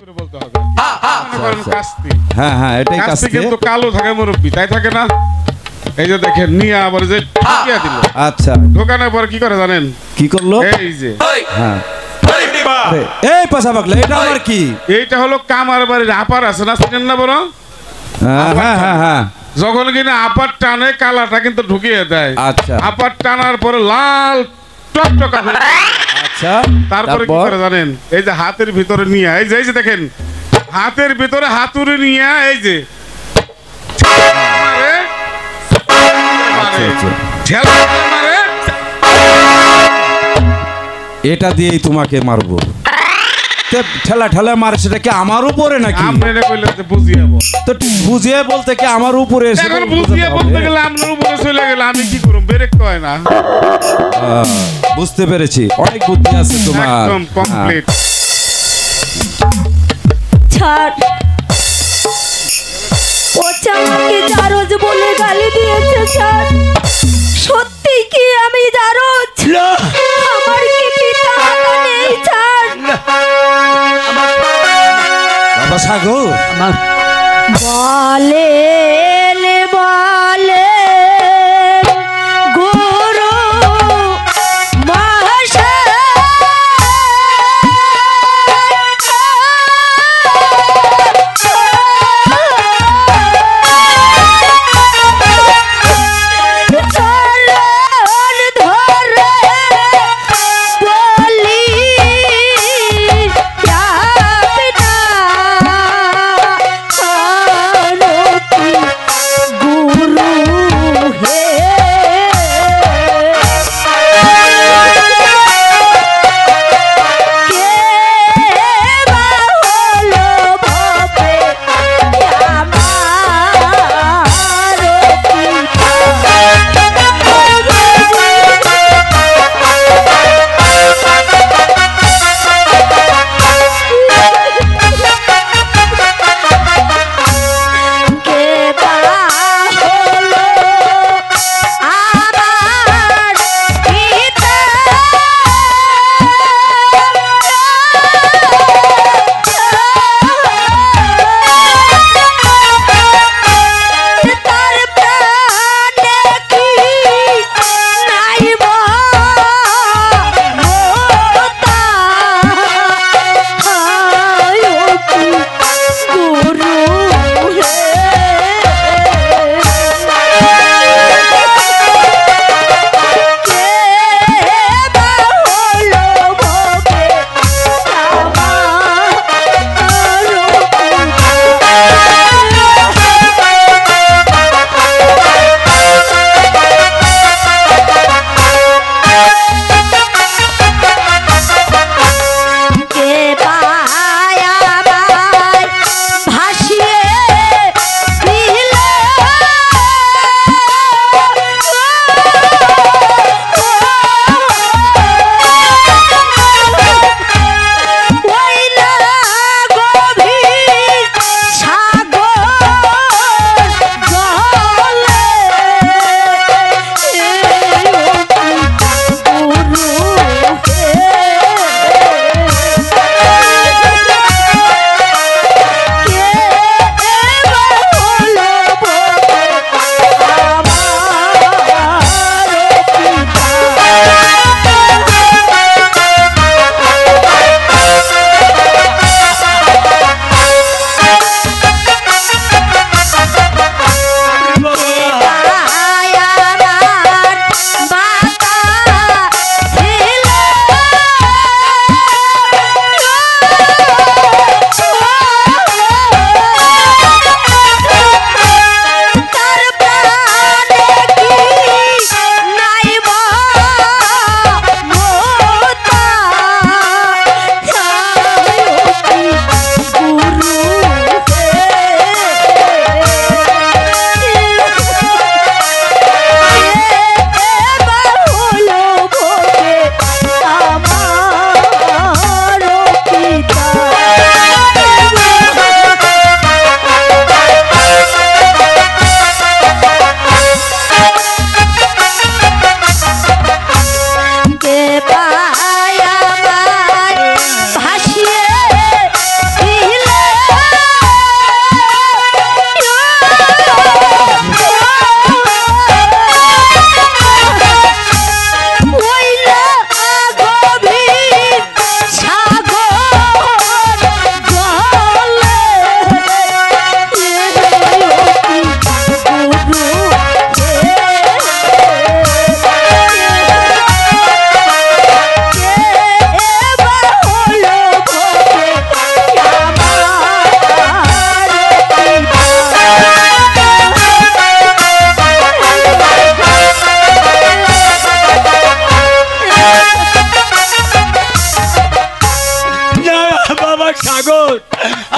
করে বলতে হবে। মনে করেন কাস্তি, হ্যাঁ হ্যাঁ এটাই কাস্তি কাস্তি। কিন্তু কালো থাকে মুরব্বি, তাই থাকে না? এই যে দেখেন নিয়ে আবার যে ঢুকিয়ে দিল। আচ্ছা ঢোকানোর পর কি করে জানেন? কি করলো? এই যে হ্যাঁ এই পাশা পাগলা, এটা আমার কি? এইটা হলো কামার বাড়ির আপার আছে না, চিনেন না বড়? হ্যাঁ হ্যাঁ হ্যাঁ যখন কিনা আপার টানে কালাটা কিন্তু ঢুকিয়ে দেয়। আচ্ছা আপার টানার পরে লাল টকটকা হয়ে যায়। আচ্ছা তারপরে কি করে জানেন? এই যে হাতের ভিতরে নিয়ে, এই যে দেখেন হাতের ভিতরে হাতুড়ি নিয়ে এই যে মারে, ঠেলা মারে, এটা দিয়েই তোমাকে মারবো। ঠেলা ঠেলা মারে, সেটা কি আমার উপরে নাকি? আপনারা কইলে যে বুঝিয়াবো তো বুঝিয়ে বলতে কি আমার উপরে এসে এখন বুঝিয়ে বলতে গেলে আপনার উপরে চলে গেলে আমি কি করব? ব্রেক তো হয় না। বুঝতে পেরেছি, অনেক বুদ্ধি আছে তোমার। একদম কমপ্লিট। ছাড়, ও আমাকে জারজ বলে গালি দিয়েছে ছাড়। সত্যি কি আমি জারজ? আমার কি পিতা মাতা নেই ছাড়? বাবা সাগর বলেন বলেন গুরু মহাশয়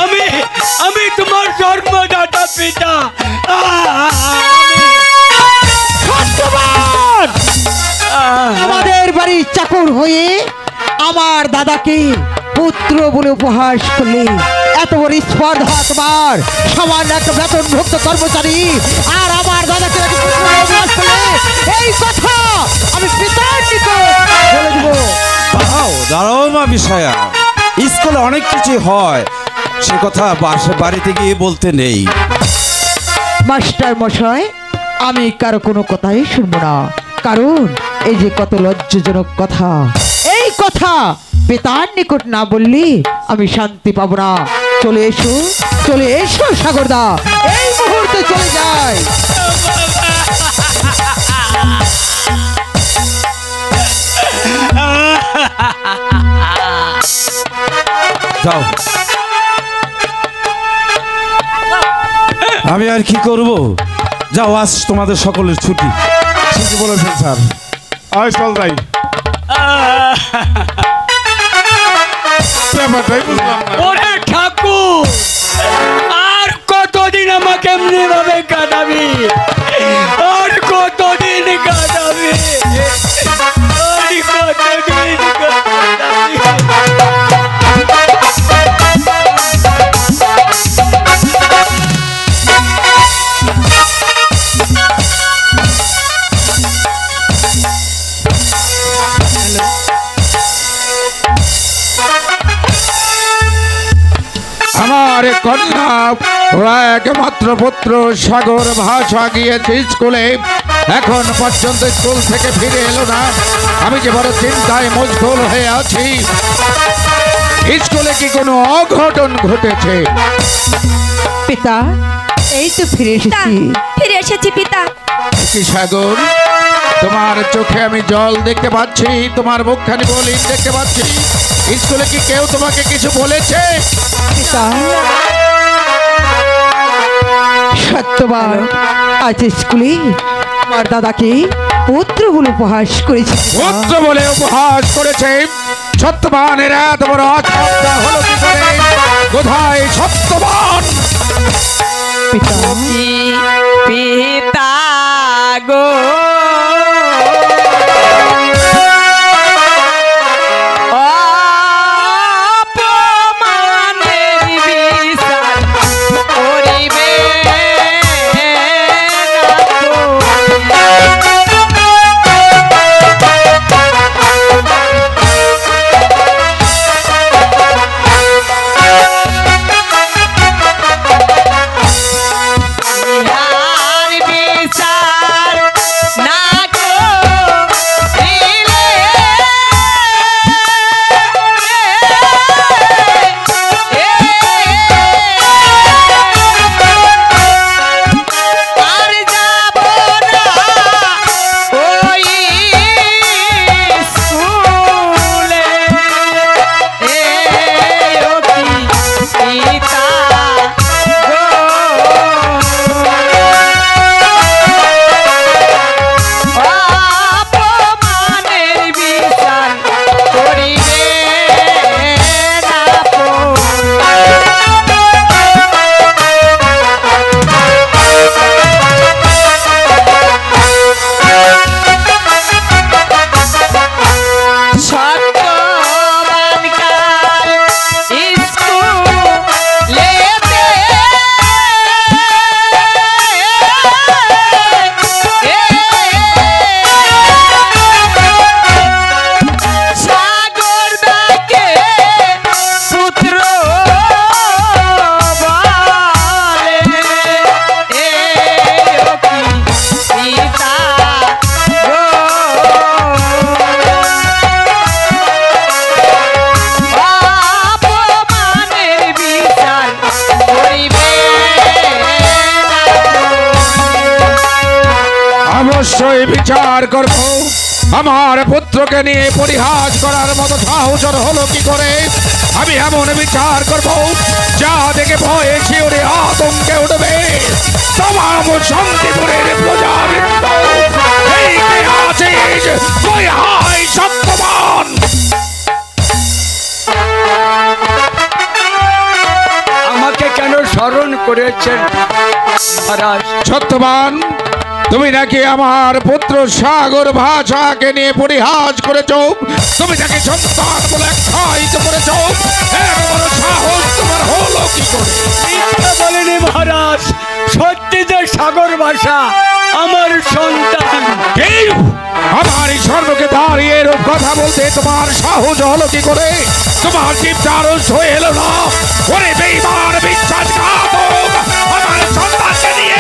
আমি আমি তোমার জন্মদাতা পিতা। আমাদের বাড়ির চাকর হয়ে আমার দাদাকে পুত্র বলে উপহাস করলে এত বড় স্পর্ধা তোমার? সামান্য একটা বেতনভুক্ত কর্মচারী আর আমার দাদাকে নাকি পুত্র বলে উপহাস করলে? এই কথা আমি পিতার নিকট বলে দেব। দাঁড়াও মা বিষয়া, স্কুলে অনেক কিছু হয়, সে কথা বাড়িতে গিয়ে বলতে নেই। মাস্টার মশাই, আমি কারো কোনো কথাই শুনবো না, কারণ এই যে কত লজ্জাজনক কথা, এই কথা পিতার নিকট না বললে আমি শান্তি পাবো না। চলে এসো, চলে এসো সাগরদা, এই মুহূর্তে চলে যায়। যাও, আমি আর কি করব? যাও, আজ তোমাদের সকলের ছুটি। ঠিকই বলেছেন স্যার, আয় চল যাই। ব্যাপারটাই বুঝলাম না। ওরে ঠাকুর, আর কতদিন আমাকে এমনি ভাবে কাটাবি? আর কতদিন কাটাবি? আর কতদিন আমার কন্যা ওরা একমাত্র পুত্র সাগর ভাষা গিয়েছে স্কুলে, এখন পর্যন্ত স্কুল থেকে ফিরে এলো না। আমি যে বড় চিন্তায় মশগুল হয়ে আছি। স্কুলে কি কোনো অঘটন ঘটেছে? পিতা, এই তো ফিরে এসেছি। ফিরে এসেছি পিতা। কি সাগর, তোমার চোখে আমি জল দেখতে পাচ্ছি, তোমার মুখখানি বলিন দেখতে পাচ্ছি। স্কুলে কি কেউ তোমাকে কিছু বলেছে? পিতা, সত্যবান আজ স্কুলে আমার দাদাকে পুত্র বলে উপহাস করেছে। পুত্র বলে উপহাস করেছে? সত্যবানের এত বড় আত্মহত্যা হলো কি করে? কোথায় সত্যবান? পিতা, পিতা গো, অবশ্যই বিচার করব। আমার পুত্রকে নিয়ে পরিহাস করার মতো সাহস হলো কি করে? আমি এমন বিচার করব যা দেখে ভয়ে শিউরে আতঙ্কে উঠবে তমাম শান্তিপুরের প্রজাবৃন্দ। এই কে আছিস? কই হাই সত্যবান? স্মরণ করেছেন মহারাজ। সত্যবান, তুমি নাকি আমার পুত্র সাগর ভাষাকে নিয়ে পরিহাস করেছ, তুমি তাকে সন্তান বলে আখ্যায়িত করেছ, এত বড় সাহস তোমার হলো কি করে? মিথ্যা বলিনি মহারাজ, সত্যি যে সাগর ভাষা আমার সন্তান। কি? আমার এই স্বর্ণকে দাঁড়িয়ে এরূপ কথা বলতে তোমার সাহস হলো কি করে? তোমার জীবটা আরো হয়ে এলো না? ওরে বেঈমান বিশ্বাসঘাতক, আমার সন্তানকে নিয়ে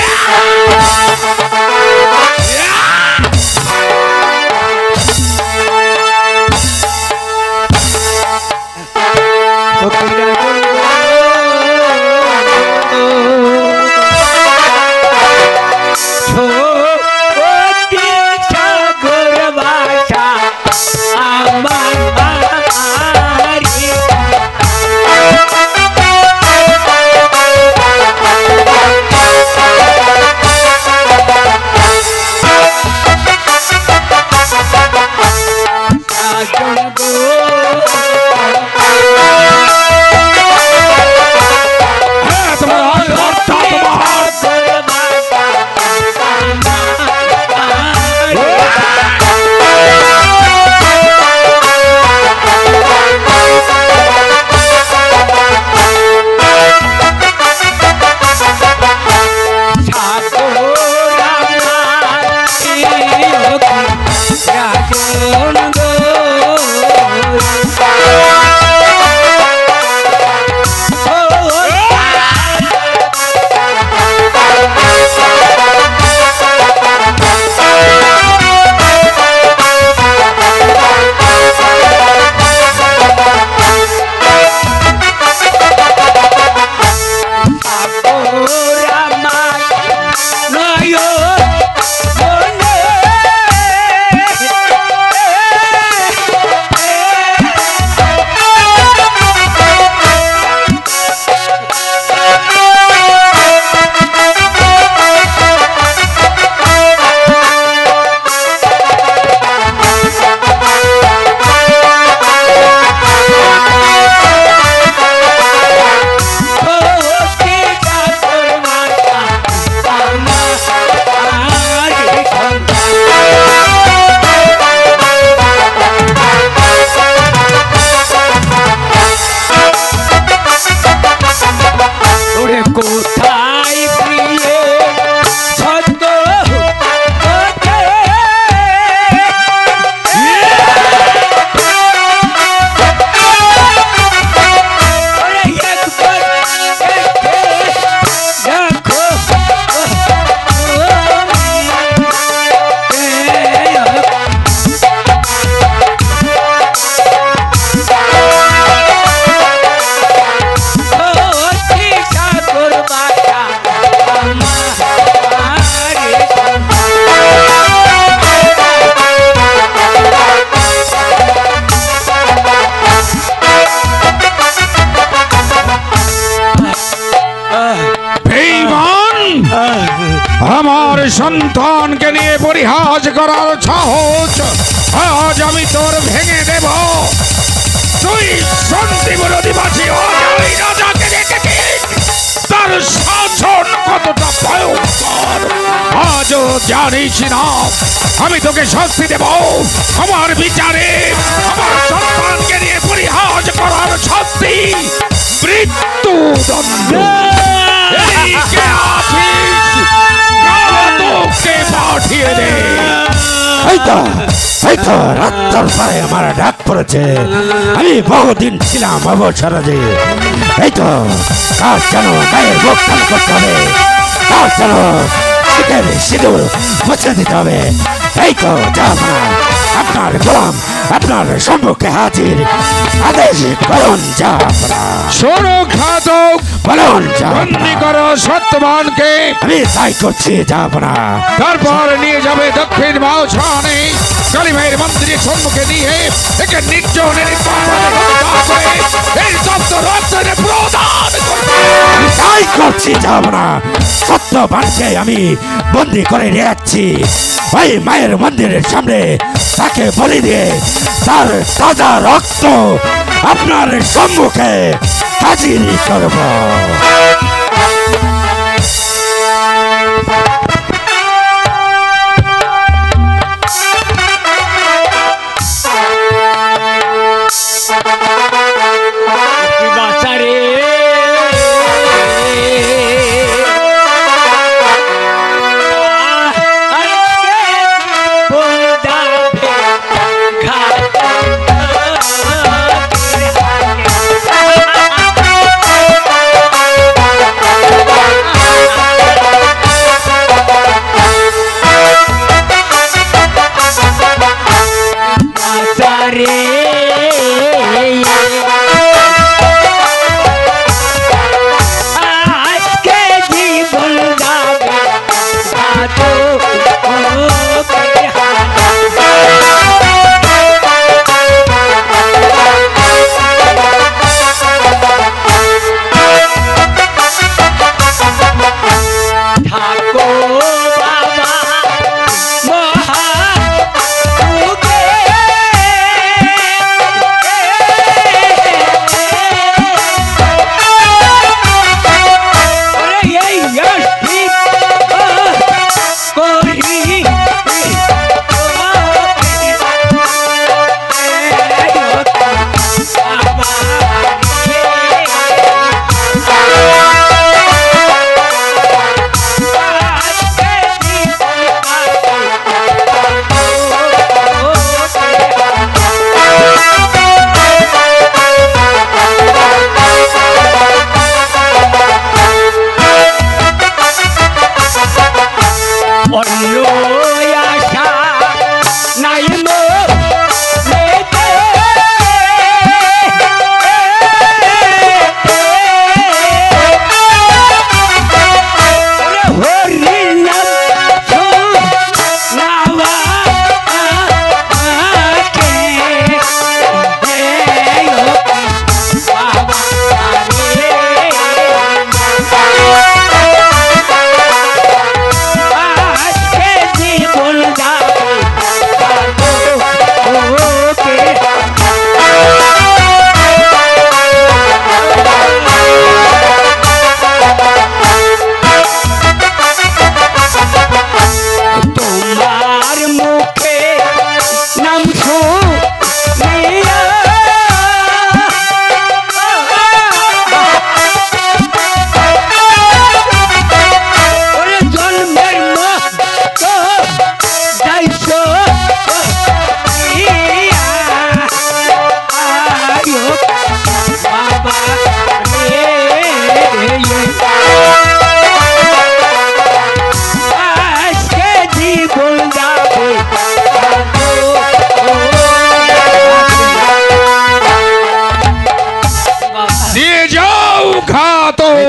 আমার সন্তানকে নিয়ে পরিহাস করার সাহস আজ আমি তোর ভেঙে দেব। তুই শান্তি অধিবাসী অজয় রাজাকে দেখেছিস, তার শাসন কতটা ভয়ঙ্কর আজও জানিস না? আমি তোকে শাস্তি দেব। আমার বিচারে আমার সন্তানকে নিয়ে পরিহাস করার শাস্তি মৃত্যুদণ্ড। এই কে আছিস? তোকে পাঠিয়ে দে। এই তো রাত্তর পরে আমার ডাক পড়েছে। আমি বহুদিন ছিলাম অবসরে। এই তো কাজ যেন গায়ের মুখ টান করতে হবে, কাজ যেন শীতের সিঁদুর মুছে দিতে হবে। এই তো জানা আপনার গোলাম আপনার সম্মুখে হাজির। আদেশ করুন জাফরা। শোনো ঘাতক, বলুন বন্দি করো সত্যবানকে। আমি তাই করছি জাফরা। তারপর নিয়ে যাবে দক্ষিণ বাউসানে কালী ভাইয়ের মন্দিরের সম্মুখে নিয়ে একে নির্জনের তাই করছি জাফরা। সত্যবানকে আমি বন্দি করে নিয়ে যাচ্ছি ওই মায়ের মন্দিরের সামনে। তাকে বলি দিয়ে তার তাজা রক্ত আপনার সম্মুখে হাজির করব।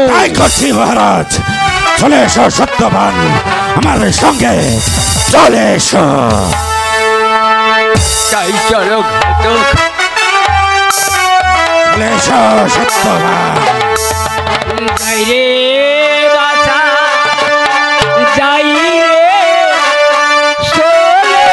তাই করছি মহারাজ। চলে এসো সত্যবান, আমার সঙ্গে চলে এসো। তাই চলো ঘাতক। চলে এসো সত্যবান। যাই রে বাছা, যাই রে চলে।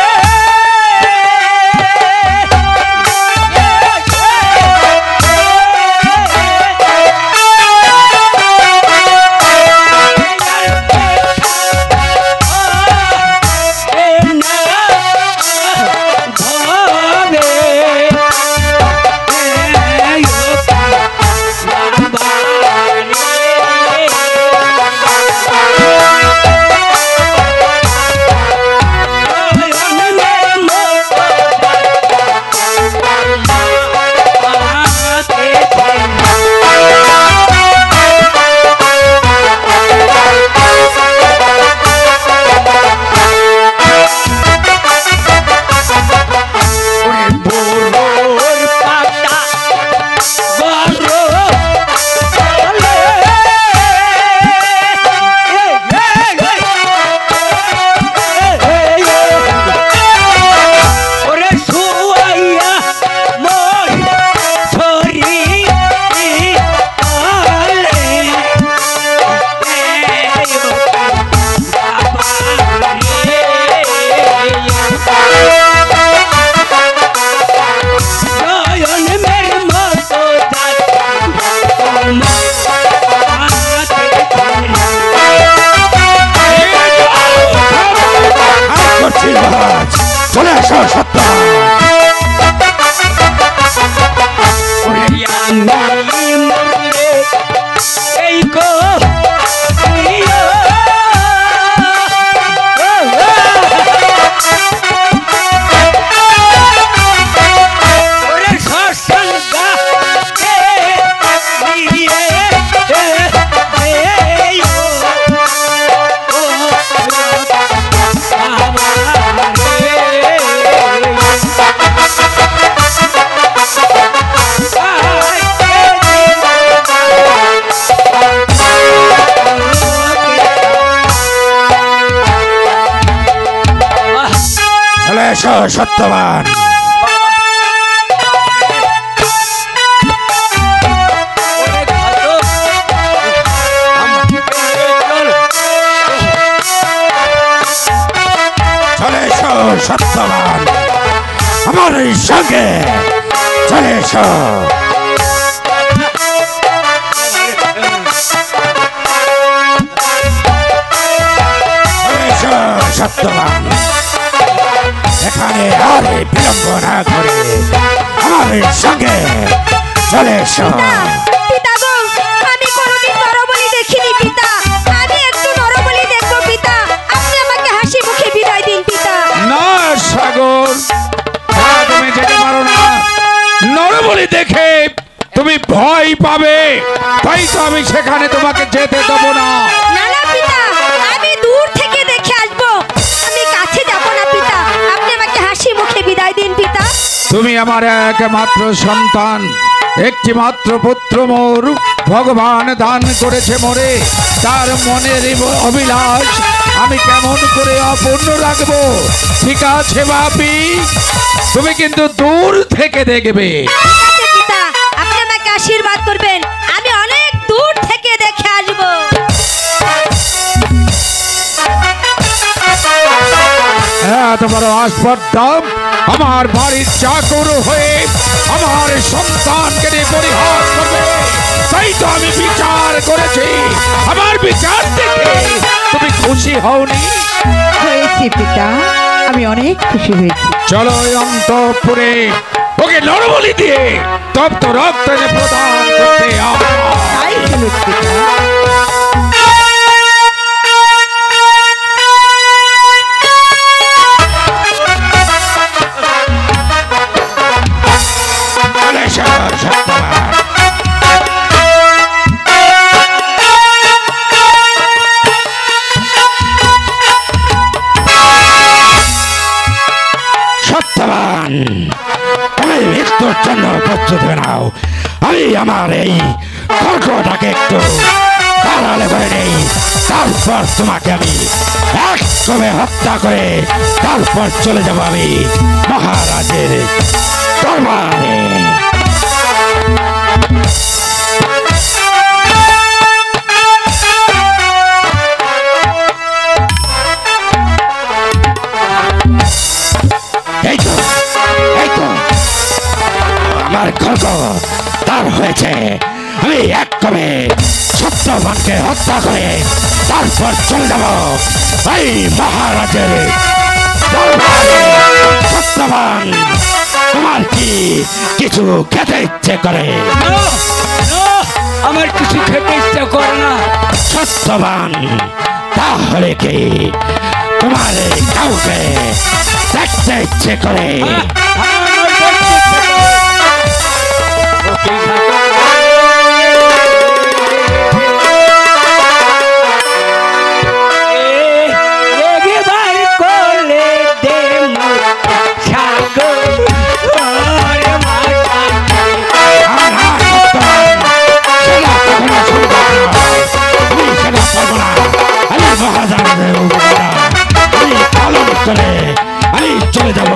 চলে এসো সত্যবান। এই গো চলে এসো সত্যবান। চলে এসো সত্যবান, আমার সঙ্গে চলে এসো। চলে এসো সত্যবান, এখানে আর বিলম্ব না করে আমার সঙ্গে চলে এসো। পিতা গো, আমি কোনোদিন নরবলি দেখিনি পিতা। আমি একটু নরবলি দেখবো পিতা। আপনি আমাকে হাসি মুখে বিদায় দিন পিতা। না সাগর, না, তুমি যেতে পারো না। নরবলি দেখে তুমি ভয় পাবে, তাই তো আমি সেখানে তোমাকে যেতে দেবো না। না না পিতা, আমি দূর থেকে দেখে আসবো, আমি কাছে যাব না পিতা। আপনি আমাকে হাসি মুখে বিদায় দিন পিতা। তুমি আমার একমাত্র সন্তান, একটি মাত্র পুত্র মোর ভগবান দান করেছে মোরে। তার মনের অভিলাষ আমি কেমন করে অপূর্ণ রাখবো? ঠিক আছে বাপি, তুমি কিন্তু দূর থেকে দেখবে। ঠিক আছে পিতা, আপনি আমাকে আশীর্বাদ করবেন, আমি অনেক দূর থেকে দেখে আসবো। এত বড় আসপর্দাম আমার বাড়ির চাকর হয়ে আমার সন্তানকে নিয়ে পরিহাস করবে, তাই তো আমি বিচার করেছি। আমার বিচার দেখে তুমি খুশি হওনি? হয়েছি পিতা, আমি অনেক খুশি হয়েছি। চলো ওই অন্তঃপুরে ওকে নরবলি দিয়ে তপ্ত রক্ত এনে প্রদান করতে হবে। তাই হলো পিতা। চলে এসো সত্যবান। সত্যবান, তুমি মৃত্যুর জন্য প্রস্তুত হয়ে নাও। আমি আমার এই খড়গটাকে একটু তারপর তোমাকে আমি একদমে হত্যা করে তারপর চলে যাব আমি মহারাজের দরবারে। এই তো আমার খর্গ তার হয়েছে। আমি একদমে সত্যবানকে হত্যা করে তারপর চলে যাব এই মহারাজের দরবারে। সত্যবান, তোমার কি কিছু খেতে ইচ্ছে করে? আমার কিছু খেতে ইচ্ছে করে না। সত্যবান, তাহলে কি তোমার কাউকে দেখতে ইচ্ছে করে? আমি চলে যাব।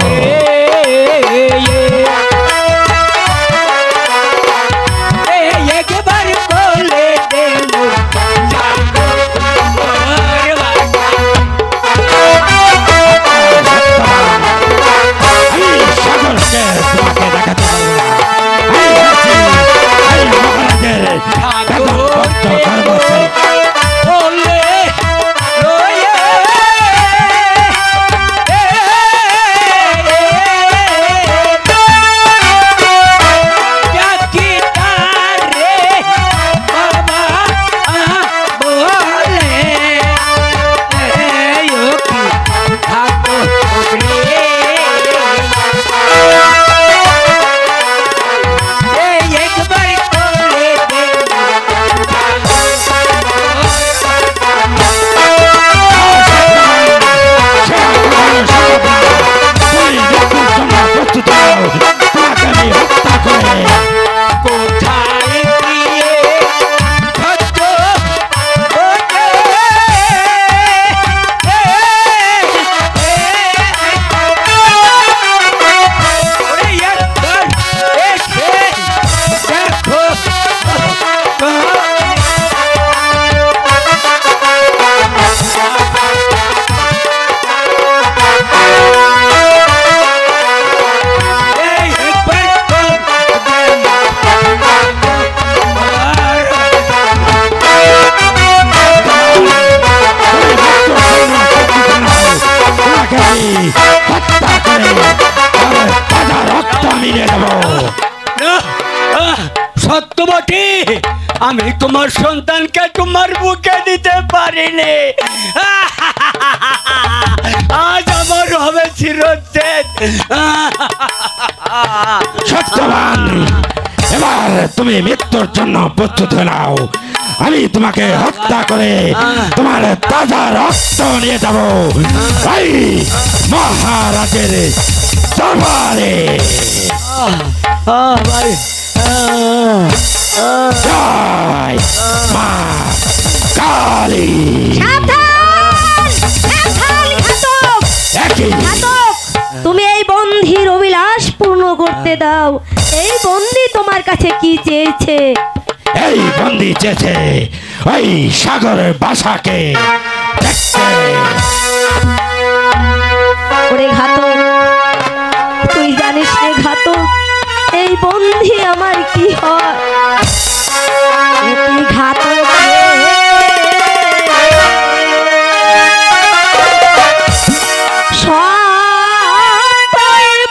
সত্যবতী, আমি তোমার সন্তানকে তোমার বুকে দিতে পারিনি। আজ আমার হবে চিরচ্ছেদ। সত্যবান, এবার তুমি মৃত্যুর জন্য প্রস্তুত হয়ে নাও। আমি তোমাকে হত্যা করে তোমার তাজা রক্ত নিয়ে যাব এই মহারাজের দরবারে। ভাই, জয় মা কালী। তুমি এই বন্দির অভিলাষ পূর্ণ করতে দাও। এই বন্দি তোমার কাছে কি চেয়েছে? এই বন্দি চেয়েছে ওই সাগরের বাসাকে দেখতে। ওরে ঘাতক, তুই জানিস রে ঘাতক, এই বন্দি আমার কি হয়? তুই ঘাতক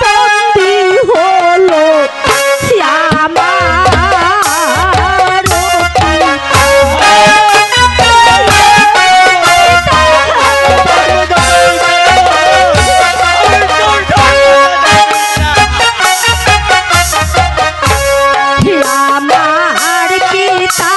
বন্দি হলো আমার পিতা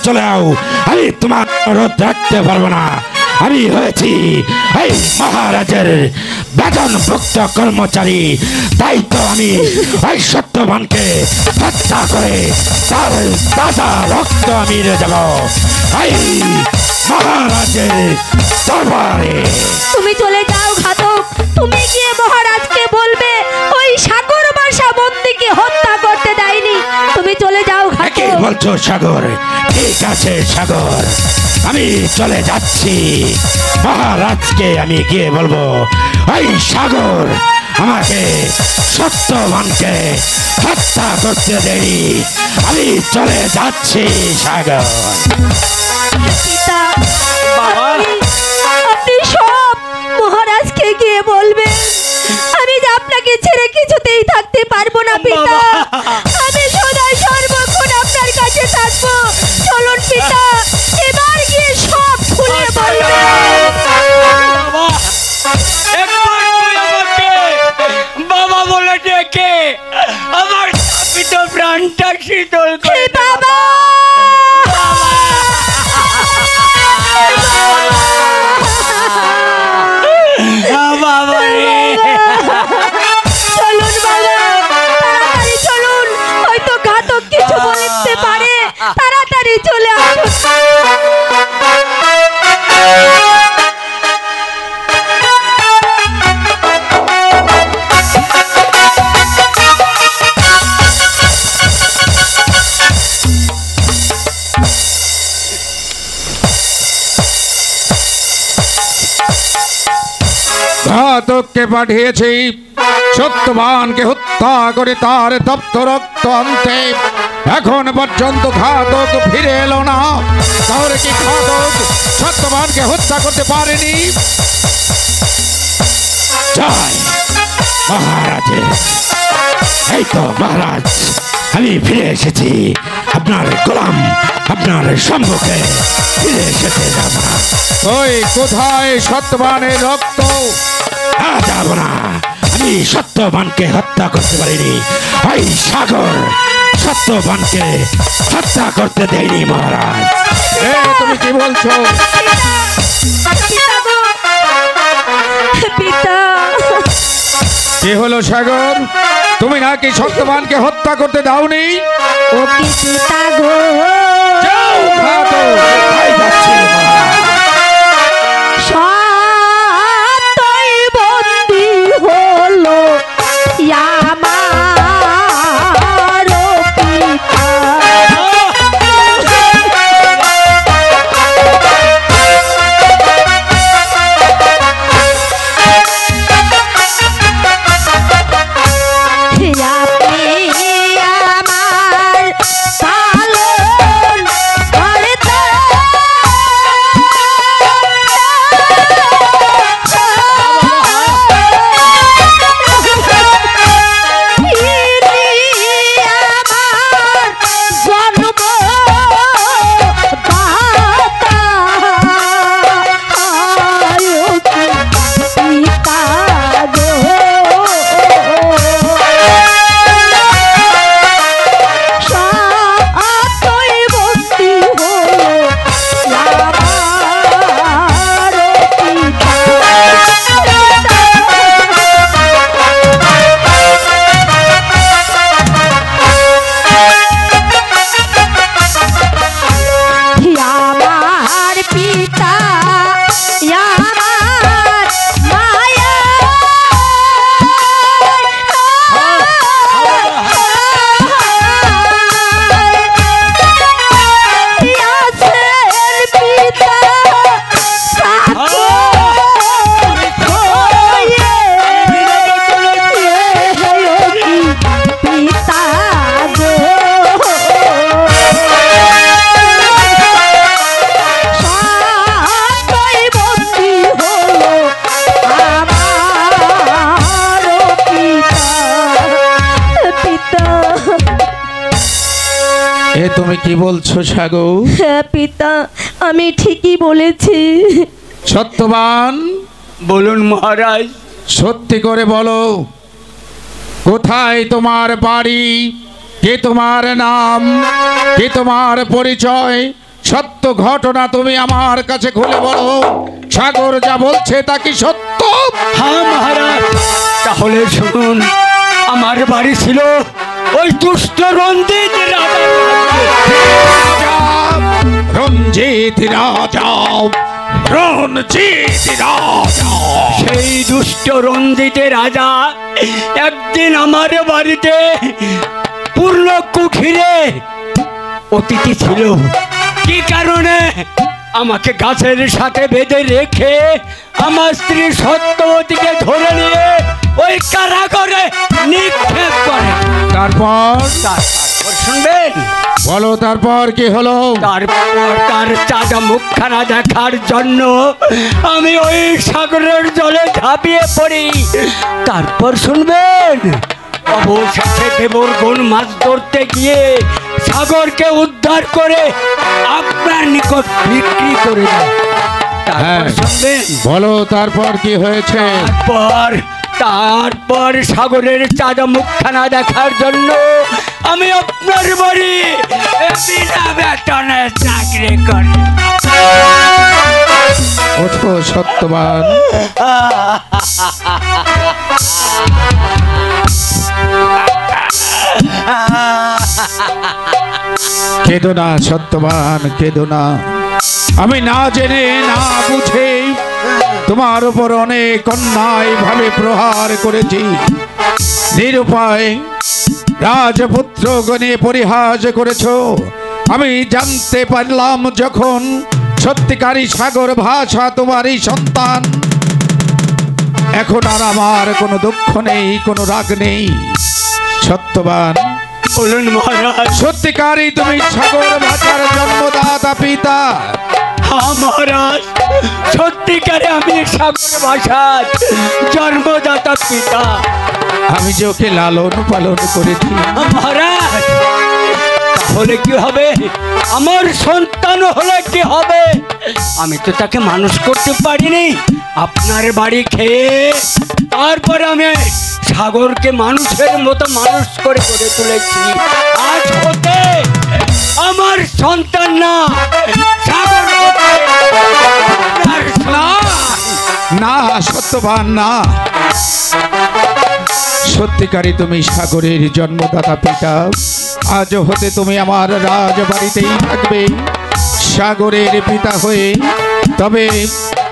চলে যাও, আমি তোমার রোধ রাখতে পারবো না। আমি হয়েছি এই মহারাজের বেতনভুক্ত কর্মচারী, তাই তো আমি ওই সত্যবানকে হত্যা করে তার তাজা রক্ত আমি যাব এই মহারাজের দরবারে। তুমি চলে যাও ঘাতক, তুমি গিয়ে মহারাজকে বলবে ওই সাগর বাসা বন্দিকে হত্যা করতে দেয়নি। তুমি চলে যাও কি ঘাতক। বলছো সাগর? ঠিক আছে সাগর, আমি চলে যাচ্ছি। মহারাজকে আমি গিয়ে বলবো ওই সাগর আমাকে সত্যবানকে হত্যা করতে দেয়নি। আমি চলে যাচ্ছি সাগর। পিতা, বাবা। আপনি সব মহারাজকে গিয়ে বলবেন। আমি যে আপনাকে ছেড়ে কিছুতেই থাকতে পারবো না পিতা। আমি সদা সর্বক্ষণ আপনার কাছে থাকবো। চলুন পিতা, এবার গিয়ে সব খুলে বলবেন। বাবা, একবার তুই আমাকে বাবা বলে ডেকে আমার স্থাপিত প্রাণটা শীতল হে করে দে বাবা, বাবা রে। চলুন বাবা, তাড়াতাড়ি চলুন, হয়তো ঘাতক কিছু বলতে পারে। তাড়াতাড়ি চলে আসুন। ঘাতককে পাঠিয়েছি সত্যবানকে হত্যা করে তার তপ্ত রক্ত আনতে। এখন পর্যন্ত ঘাতক ফিরে এলো না। তাহলে কি ঘাতক সত্যবানকে হত্যা করতে পারেনি? জয় মহারাজের। এই তো মহারাজ, আমি ফিরে এসেছি। আপনার গোলাম আপনার সম্মুখে ফিরে এসেছে। যাব না, ওই কোথায় সত্যবানের রক্ত? যাব না। আমি সত্যবানকে হত্যা করতে পারিনি। ওই সাগর সত্যবানকে হত্যা করতে দেয়নি মহারাজ। এ তুমি কি বলছো? পিতা গো, পিতা, কি হলো সাগর? তুমি নাকি সত্যবানকে হত্যা করতে দাওনি? ও কি পিতা গো, যাও ঘাতক। কোথায় যাচ্ছি মহারাজ? সত্যই বন্দী হলো আমার পিতা। এ তুমি কি বলছো সাগর? হ্যাঁ পিতা, আমি ঠিকই বলেছি। সত্যবান, বলুন মহারাজ। সত্যি করে বলো, কোথায় তোমার বাড়ি? কে তোমার নাম? কে তোমার পরিচয়? সত্য ঘটনা তুমি আমার কাছে খুলে বলো। সাগর যা বলছে তা কি সত্য? হ্যাঁ মহারাজ, তাহলে শুনুন, আমার বাড়ি ছিল ওই দুষ্ট রঞ্জিত রাজা। রঞ্জিত রাজা, রঞ্জিত রাজা। সেই দুষ্ট রঞ্জিত রাজা একদিন আমার বাড়িতে পূর্ণ কুঠিরে অতিথি ছিল। কি কারণে? আমাকে গাছের সাথে বেঁধে রেখে আমার স্ত্রী সত্যবতীকে ধরে নিয়ে ওই কারাগারে নিক্ষেপ করে। তারপর শুনবেন, বলো তারপর কি হলো? তারপর তার চাঁদা মুখখানা দেখার জন্য আমি ওই সাগরের জলে ঝাঁপিয়ে পড়ি। তারপর শুনবেন, অবশেষে দেবরগণ মাছ ধরতে গিয়ে সাগরকে উদ্ধার করে আপনার নিকট বিক্রি করে দেয়। তারপর শুনবেন, বলো তারপর কি হয়েছে? তারপর সাগরের চাঁদা মুখখানা দেখার জন্য আমি আপনার বাড়ি বিনা বেতনে চাকরি করি। ওঠো সত্যবান। কেঁদো না সত্যবান, কেঁদো না। আমি না জেনে না বুঝে তোমার উপর অনেক অন্যায় ভাবে প্রহার করেছি। নিরুপায় রাজপুত্র গণে পরিহাস করেছ। আমি জানতে পারলাম যখন সত্যিকারী সাগর ভাষা তোমারই সন্তান। এখন আর আমার কোনো দুঃখ নেই, কোনো রাগ নেই। সত্যবান, বলুন মহারাজ। সত্যিকারী তুমি সাগর ভাষার জন্মদাতা পিতা? হ্যাঁ মহারাজ, সত্যিকারে আমি সাগর ভাষার জন্মদাতা পিতা। আমি যে ওকে লালন পালন করেছি। মহারাজ, তাহলে কি হবে? আমার সন্তান হলে কি হবে? আমি তো তাকে মানুষ করতে পারিনি। আপনার বাড়ি খেয়ে তারপরে আমি সাগরকে মানুষের মতো মানুষ করে গড়ে তুলেছি। আজ হতে আমার সন্তান না, সাগর না না সত্যবান না, সত্যিকারী তুমি সাগরের জন্মদাতা পিতা। আজ হতে তুমি আমার রাজবাড়িতেই থাকবে সাগরের পিতা হয়ে। তবে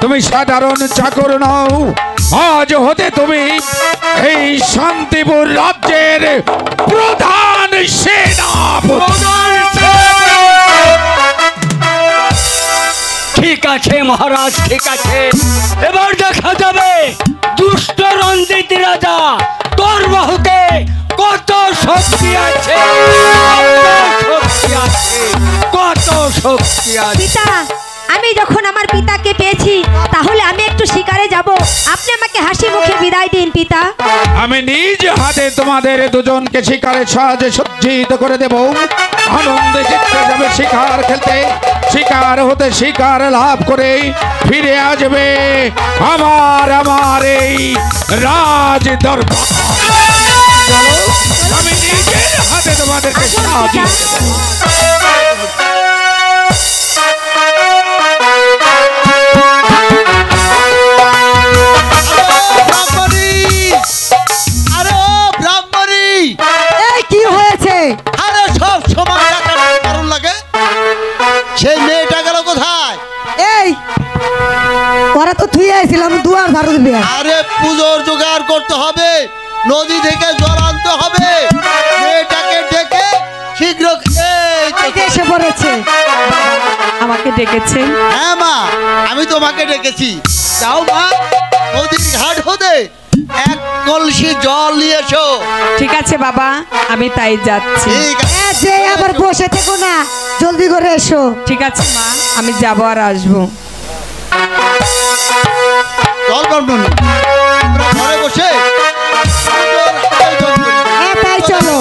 তুমি সাধারণ চাকর নও, আজ হতে তুমি এই শান্তিপুর রাজ্যের প্রধান সেনাপতি। ঠিক আছে মহারাজ, ঠিক আছে। এবার দেখা যাবে দুষ্ট রঞ্জিত রাজা তোর বাহুতে কত শক্তি আছে, কত শক্তি আছে। পিতা, আমি যখন আমার পিতাকে পেয়েছি তাহলে আমি একটু শিকারে যাব। আপনি আমাকে হাসি মুখে বিদায় দিন পিতা। আমি নিজ হাতে তোমাদের দুজনকে শিকারের সাহায্যে সজ্জিত করে দেব। আনন্দে চিত্তে যাবে শিকার খেলতে, শিকার হতে শিকার লাভ করে ফিরে আসবে আমার এই রাজ দরবার। আমি নিজের হাতে তোমাদেরকে সাহায্য কি হয়েছে? আরে সব সময় টাকার কারণ লাগে। সেই মেয়েটা গেল কোথায়? এই ওরা তো থুই আইছিলাম, দুয়ার ঝাড়ু দিবি। আরে পুজোর জোগাড় করতে হবে, নদী থেকে জল আনতে হবে। মেয়েটাকে ডেকে শীঘ্র এসে পড়েছে। আমাকে ডেকেছেন? হ্যাঁ মা, আমি তোমাকে ডেকেছি। যাও মা, নদীর ঘাট হতে এক কলসি জল নিয়ে এসো। ঠিক আছে বাবা, আমি তাই যাচ্ছি। ঠিক আছে। যে আবার বসে থেকো না, জলদি করে এসো। ঠিক আছে মা, আমি যাবো আর আসবো। চল বর্মন, আমরা ঘরে বসে পুজোর আয়োজন করি। হ্যাঁ তাই চলো।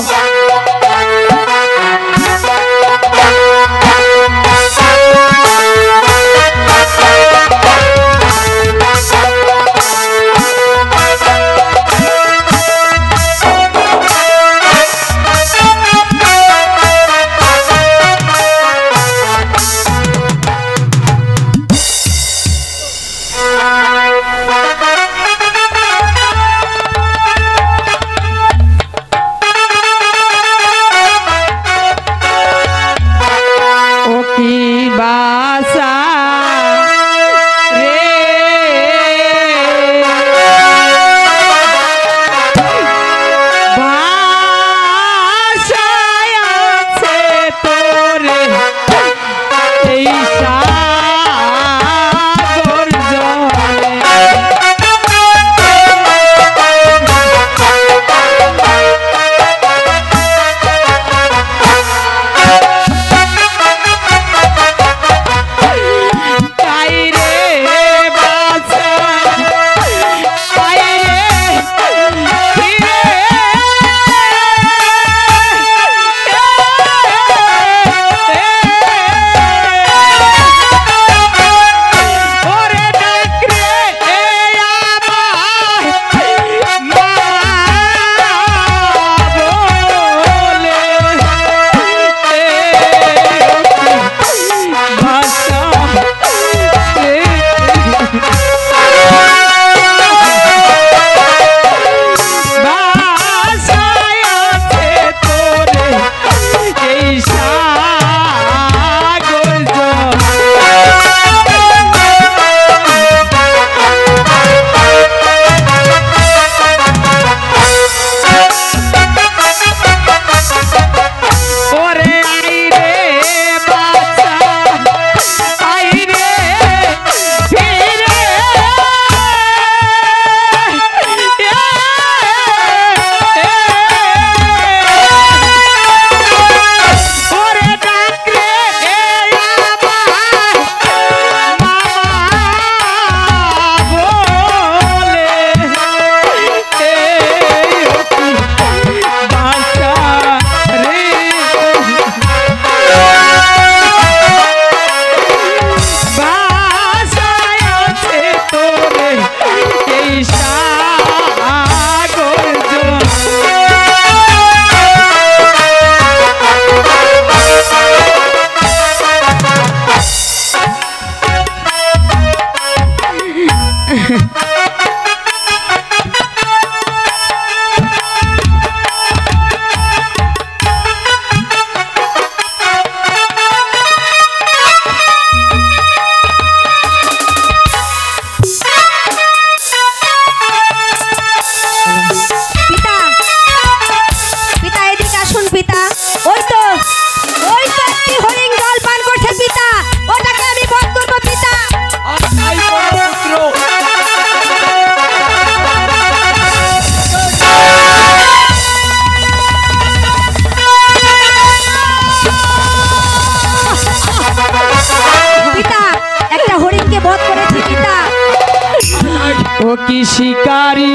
কি শিকারি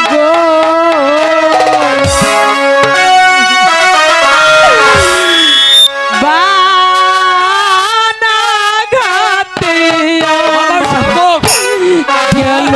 গো বানাঘাতে গেল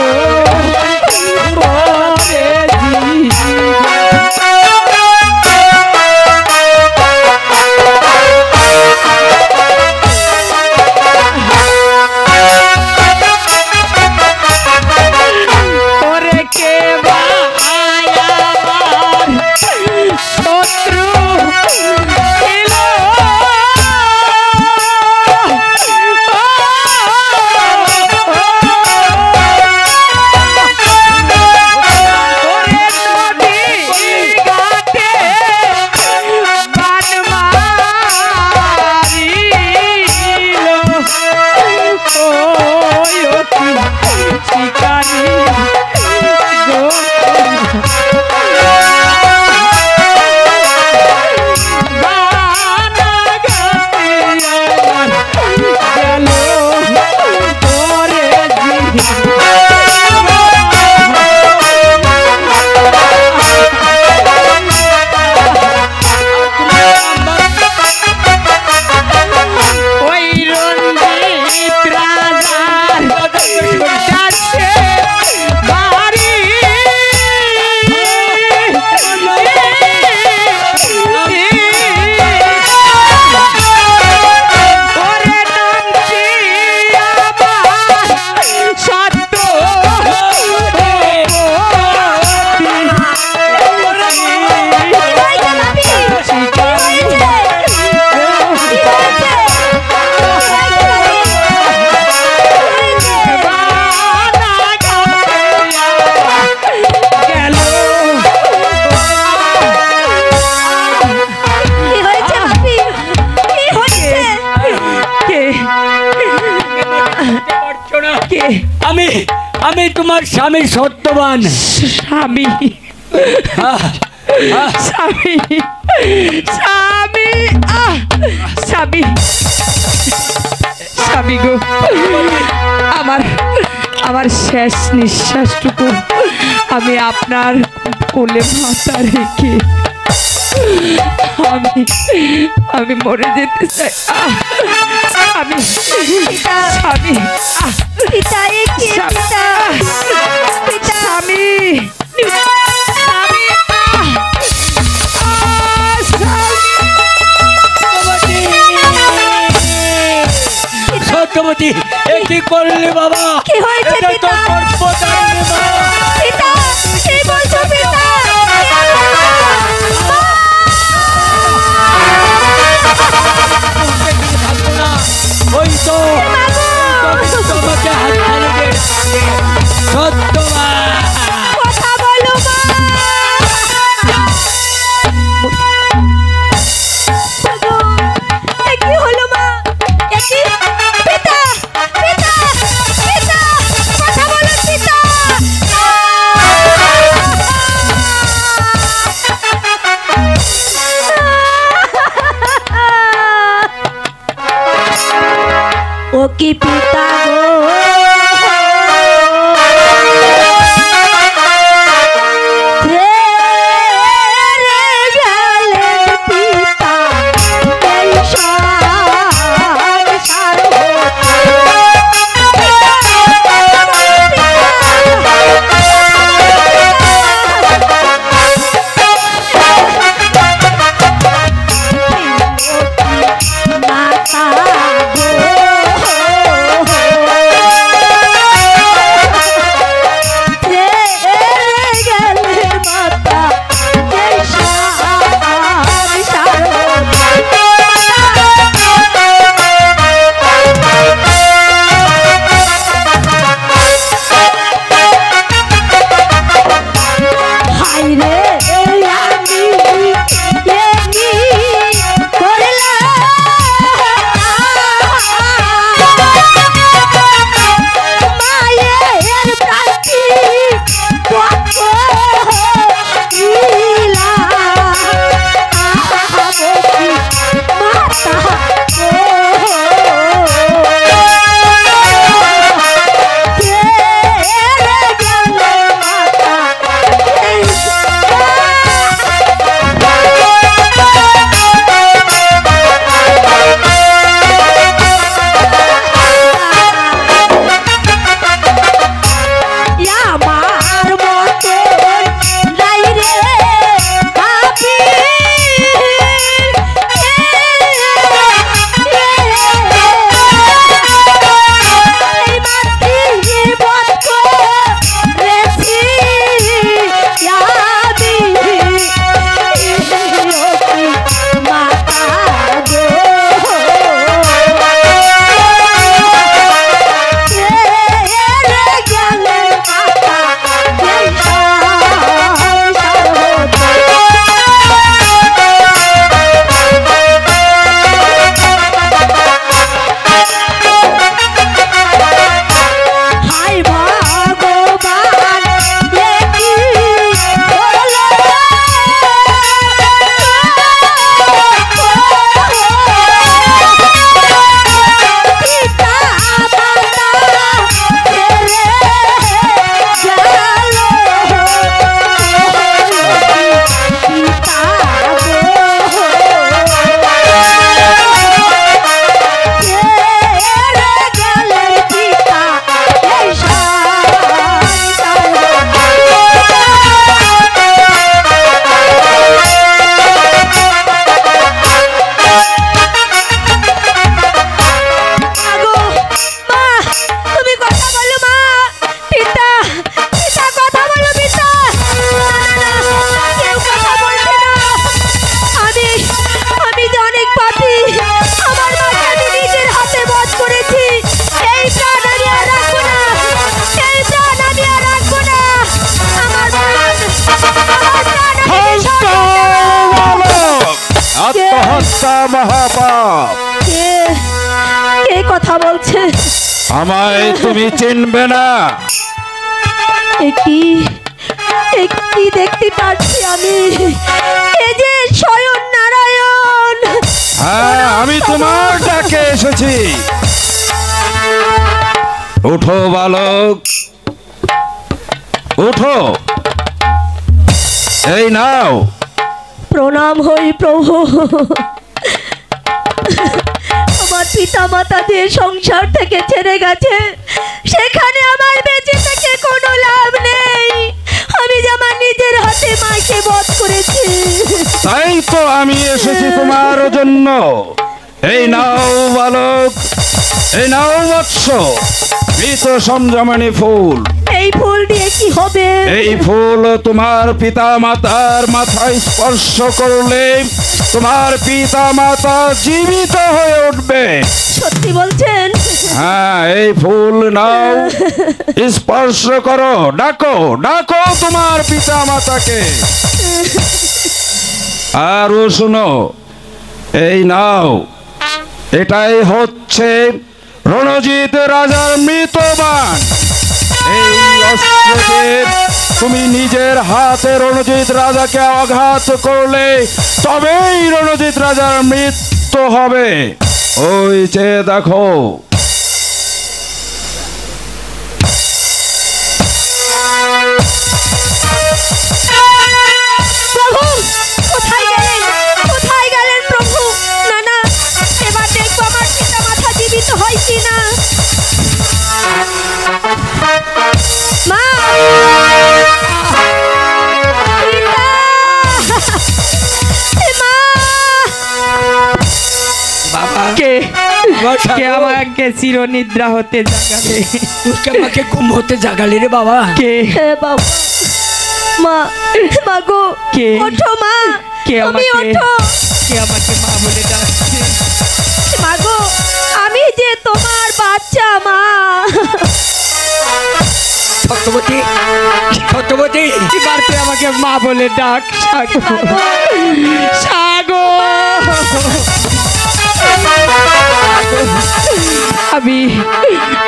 আমি তোমার স্বামী সত্যবান স্বামী স্বামী স্বামী স্বামী স্বামী গো আমার আমার শেষ নিঃশ্বাসটুকু আমি আপনার কোলে মাথা রেখে আমি মরে যেতে চাই আমি স্বামী সত্যবতী কি করলে বাবা? কি হয়েছে পিতা? পিতা কি বলছো পিতা? ওই তো তোমাকে হাত ছাড়বে সত্যমা কথা বলো মা কি হলো মা? পিতা পিতা পিতা কথা বলো পিতা ও কি পিতা গো মাতা গো মহাপাপ। কে কে কথা বলছে? আমায় তুমি চিনবে না? কি কি দেখতে পাচ্ছি আমি? এ যে স্বয়ং নারায়ণ। হ্যাঁ, আমি তোমার ডাকে এসেছি। ওঠো বালক, ওঠো, এই নাও। প্রণাম হই প্রভু। আমার পিতা মাতা যে সংসার থেকে ছেড়ে গেছে, সেখানে আমার বেঁচে থেকে কোনো লাভ নেই। আমি যে আমার নিজের হাতে মাকে বধ করেছি। তাই তো আমি এসেছি তোমার জন্য। এই নাও বালক, এই নাও বৎস, মৃত সঞ্জমণি ফুল। এই ফুল দিয়ে কি হবে? এই ফুল তোমার পিতা মাতার মাথায় স্পর্শ করলে তোমার পিতা মাতা জীবিত হয়ে উঠবে। সত্যি বলছেন? হ্যাঁ, এই ফুল নাও, স্পর্শ করো, ডাকো ডাকো তোমার পিতা মাতাকে। আর শুনো, এই নাও, এটাই হচ্ছে রণজিৎ রাজার মৃতবান। এই অস্ত্রকে তুমি নিজের হাতে রণজিৎ রাজাকে আঘাত করলে তবেই রণজিৎ রাজার মৃত্যু হবে। ওই চেয়ে দেখো। প্রভু, কোথায় গেলেন? কোথায় গেলেন প্রভু? না না, এবার দেখবো আমার পিতা মাতা জীবিত হয় কিনা। মা! পিতা! মা! বাবা, কে আমার কে সাগর, আমাকে চিরনিদ্রা হতে জাগালে? তুই আমাকে ঘুম হতে জাগালি রে বাবা। কে হে বাবা! মা! মা গো! কে? ওঠো মা! কে তুমি আমাকে ওঠো! কে আমাকে মা বলে ডাকছে? মা গো! আমি যে তোমার বাচ্চা মা। সত্যবতী, সত্যবতী, এবার তুই আমাকে মা বলে ডাক। সাগর, সাগর,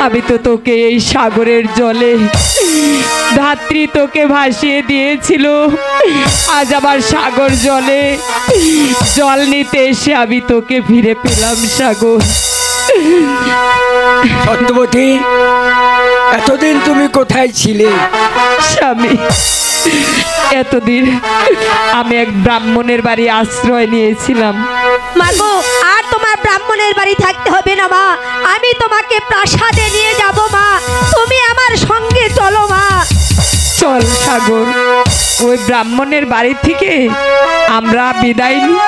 আমি তো তোকে এই সাগরের জলে ধাত্রী তোকে ভাসিয়ে দিয়েছিল। আজ আবার সাগর জলে জল নিতে এসে আমি তোকে ফিরে পেলাম। সাগর, সত্যবতী, এতদিন তুমি কোথায় ছিলে? স্বামী, এতদিন আমি এক ব্রাহ্মণের বাড়ি আশ্রয় নিয়েছিলাম। মা গো! আর তোমার ব্রাহ্মণের বাড়ি থাকতে হবে না মা। আমি তোমাকে প্রাসাদে নিয়ে যাব মা। তুমি আমার সঙ্গে চলো মা। চল সাগর, ওই ব্রাহ্মণের বাড়ি থেকে আমরা বিদায় নিই।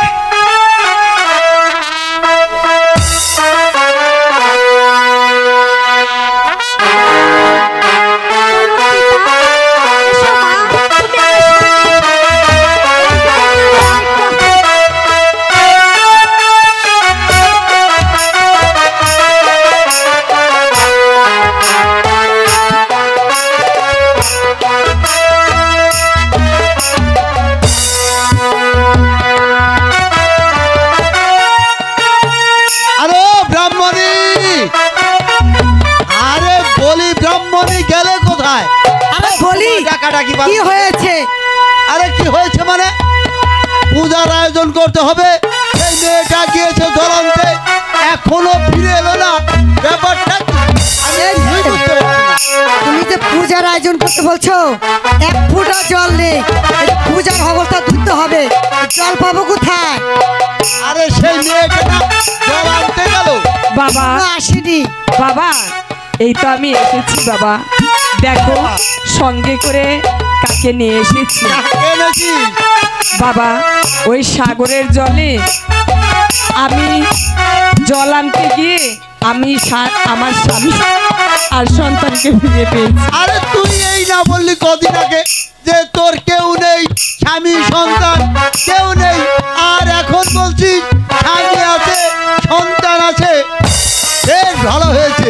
এসো মা, তুমি আমার আরে ব্রাহ্মণী, আরে বলি ব্রাহ্মণী গেলে কোথায়? আরে বলি, ডাকাডাকি কি হয়েছে? আরে কি হয়েছে মানে? পূজার আয়োজন করতে হবে, এই মেয়েটা গিয়েছে দলান্তে, এখনো ফিরে এলো না। ব্যাপারটা কি? আমি কিছুই বুঝতে পারছি না। তুমি যে পূজার আয়োজন করতে বলছো, এক ফোঁটা জল নেই। এই পূজার অবস্থা ধুতে হবে, জল পাবো কোথায়? আরে সেই মেয়েটা না জল আনতে গেল। বাবা, এখনো আসেনি। বাবা, এই তো আমি এসেছি বাবা। দেখো সঙ্গে করে কাকে নিয়ে এসেছি। কাকে এনেছিস? বাবা, ওই সাগরের জলে আমি জল আনতে গিয়ে আমি আমার স্বামী আর সন্তানকে ফিরে পেয়েছি। আরে তুই এই না বললি কদিন আগে যে তোর কেউ নেই, স্বামী সন্তান কেউ নেই, আর এখন বলছিস স্বামী আছে সন্তান আছে। বেশ ভালো হয়েছে,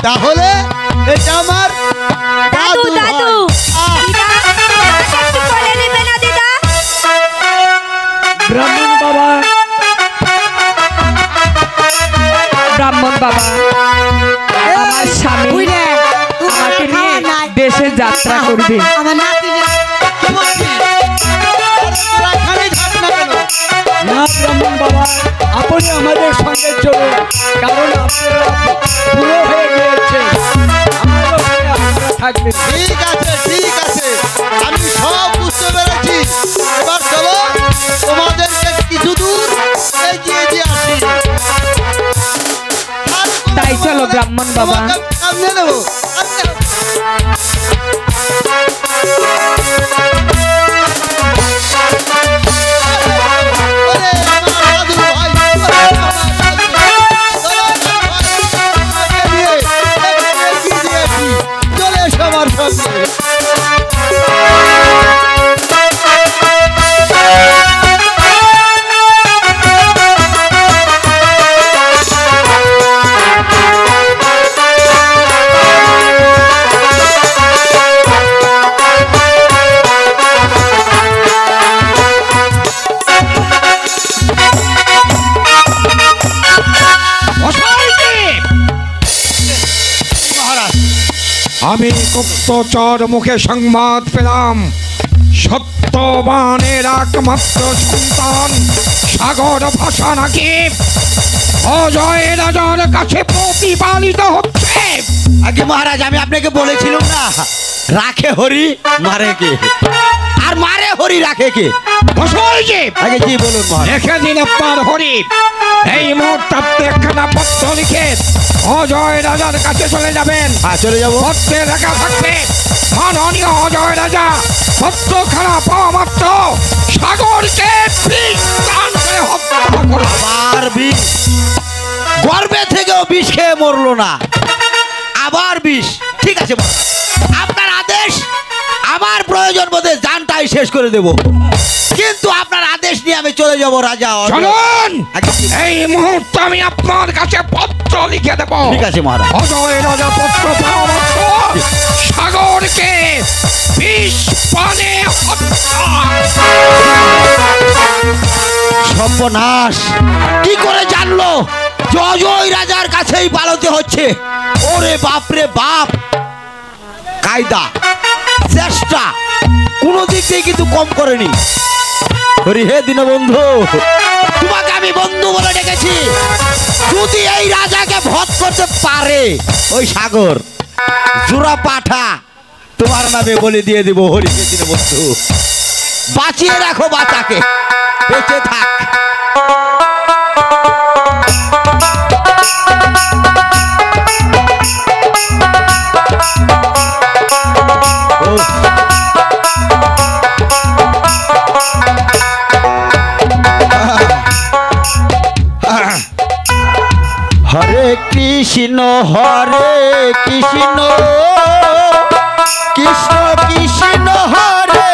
তাহলে এটা আমার দাদু দাদু দাদু হয়। দিদা, আমাকে একটু কোলে নেবে না দিদা? ব্রাহ্মণ বাবা, বাবা, আমার স্বামী বুইড়ে, তোমার আমাকে খাওয়া নিয়ে নাই। দেশে যাত্রা করবে। আমার নাতি কি বলছিস? আরে তোরা এখানেই থাক না কেন? না ব্রাহ্মণ বাবা, আপনি আমাদের সঙ্গে চলুন, কারণ আপনারা বুড়ো হয়ে গিয়েছে, আমারও সঙ্গে আপনারা থাকবেন। ঠিক আছে, ঠিক আছে, আমি সব বুঝতে পেরেছি। এবার চলো, তোমাদেরকে কিছু দূর এগিয়ে দিয়ে আসি। আর কোনো তাই চলো ব্রাহ্মণ বাবা। তোমাকে সামনে নেবো, সামনে নেবো। ওরে আমার দাদু ভাই, ওরে আমার দাদু ভাই, চলো আমার ভাই, আমাকে নিয়ে একটু এগিয়ে দিয়ে আসি। চলে এসো আমার সঙ্গে। আমি গুপ্তচর মুখে সংবাদ পেলাম, সত্যবানের একমাত্র সন্তান সাগর ভাষা নাকি অজয় রাজার কাছে প্রতিপালিত হচ্ছে। আগে মহারাজ, আমি আপনাকে বলেছিলাম না, রাখে হরি মারে কে, আর মারে হরি রাখে কে? আগে জি বলুন মহারাজ। লিখে দিন আপনার হরি, এই মুহূর্তে আপনি একখানা পত্র লিখে অজয় রাজার কাছে চলে যাবেন। হ্যাঁ, চলে যাবো। পত্রে লেখা থাকবে, মাননীয় অজয় রাজা পত্রখানা পাওয়া মাত্র সাগরকে বিষ দান করে হত্যা করবে। আবার বিষ, গর্বে থেকেও বিষ খেয়ে মরলো না, আবার বিষ। ঠিক আছে মহারাজ, আপনার আদেশ, আমার প্রয়োজন বোধে জানটাই শেষ করে দেব, কিন্তু আপনার আদেশ নিয়ে আমি চলে যাব রাজা। চলুন, আগে জি। এই মুহূর্তে আমি আপনার কাছে পত্র লিখে দেব। ঠিক আছে মহারাজ। অজয় রাজা পত্র পাওয়া মাত্র সাগরকে বিষ পানে হত্যা। সর্বনাশ, কি করে জানলো যে অজয় রাজার কাছেই পালাতে হচ্ছে? ওরে বাপ রে বাপ, কায়দা চেষ্টা কোনো দিক দিয়ে কিন্তু কম করেনি। হরি হে দীনবন্ধু, তোমাকে আমি বন্ধু বলে ডেকেছি। যদি এই রাজাকে বধ করতে পারে ওই সাগর, জোড়া পাঠা তোমার নামে বলে দিয়ে দিব। হরি হে দীনবন্ধু, বাঁচিয়ে রাখো বাচ্চাকে, বেঁচে থাক। হরে কৃষ্ণ হরে কৃষ্ণ, কৃষ্ণ কৃষ্ণ হরে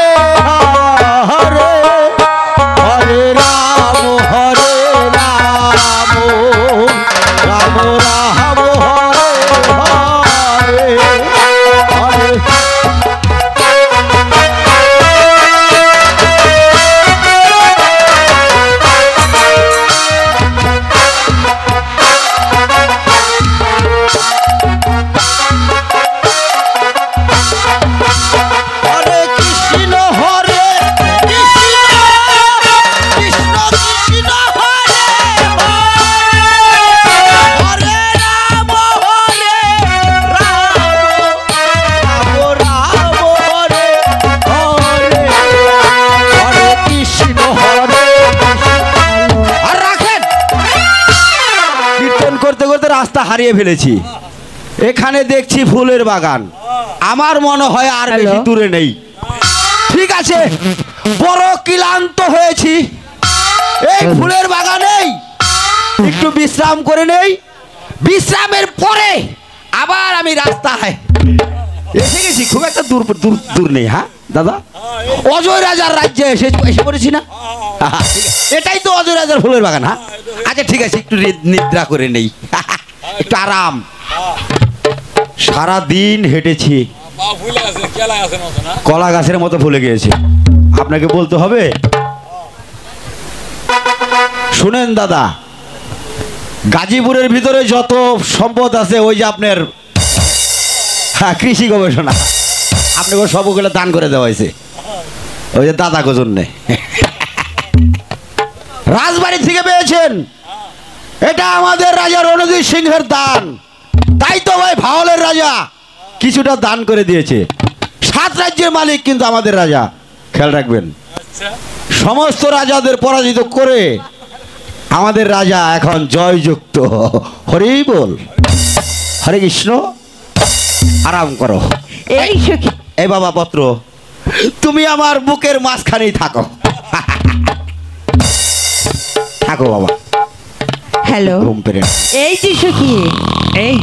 হরে, হরে রাম হরে রাম, রাম রাম হরে হরে হরে। হরে কৃষ্ণ হরে কৃষ্ণ, কৃষ্ণ কৃষ্ণ হরে হরে, হরে রাম হরে রাম, রাম রাম হরে হরে, হরে কৃষ্ণ হরে কৃষ্ণ। আর রাখেন, কীর্তন করতে করতে রাস্তা হারিয়ে ফেলেছি। এখানে দেখছি ফুলের বাগান, আমার মনে হয় আর বেশি দূরে নেই। ঠিক আছে, বড় ক্লান্ত হয়েছি, এই ফুলের বাগানেই একটু বিশ্রাম করে নেই, বিশ্রামের পরে আবার আমি রাস্তায় এসে গেছি। খুব একটা দূর দূর দূর নেই। হ্যাঁ দাদা, অজয় রাজার রাজ্যে এসে পড়েছি না? ঠিক আছে, এটাই তো অজয় রাজার ফুলের বাগান। হ্যাঁ আচ্ছা ঠিক আছে, একটু নিদ্রা করে নেই, একটু আরাম। সারা দিন হেঁটেছি, কলা গাছের মতো ফুলে গিয়েছে। আপনাকে বলতে হবে? শুনেন দাদা, গাজীপুরের ভিতরে যত সম্পদ আছে ওই যে আপনার কৃষি গবেষণা আপনাকে সবগুলো দান করে দেওয়া হয়েছে ওই যে দাদাকে জন্যে রাজবাড়ি থেকে পেয়েছেন। এটা আমাদের রাজা রণজিৎ সিংহের দান। তাই তো ভাই ভাওয়ালের রাজা কিছুটা দান করে দিয়েছে। 7 রাজ্যের মালিক কিন্তু আমাদের রাজা, খেয়াল রাখবেন। সমস্ত রাজাদের পরাজিত করে আমাদের রাজা এখন জয়যুক্ত। হরি বল, হরে কৃষ্ণ। আরাম করো। এই বাবা পত্র, তুমি আমার বুকের মাঝখানেই থাকো। থাকো বাবা। হ্যালো, এই যে সখী, এই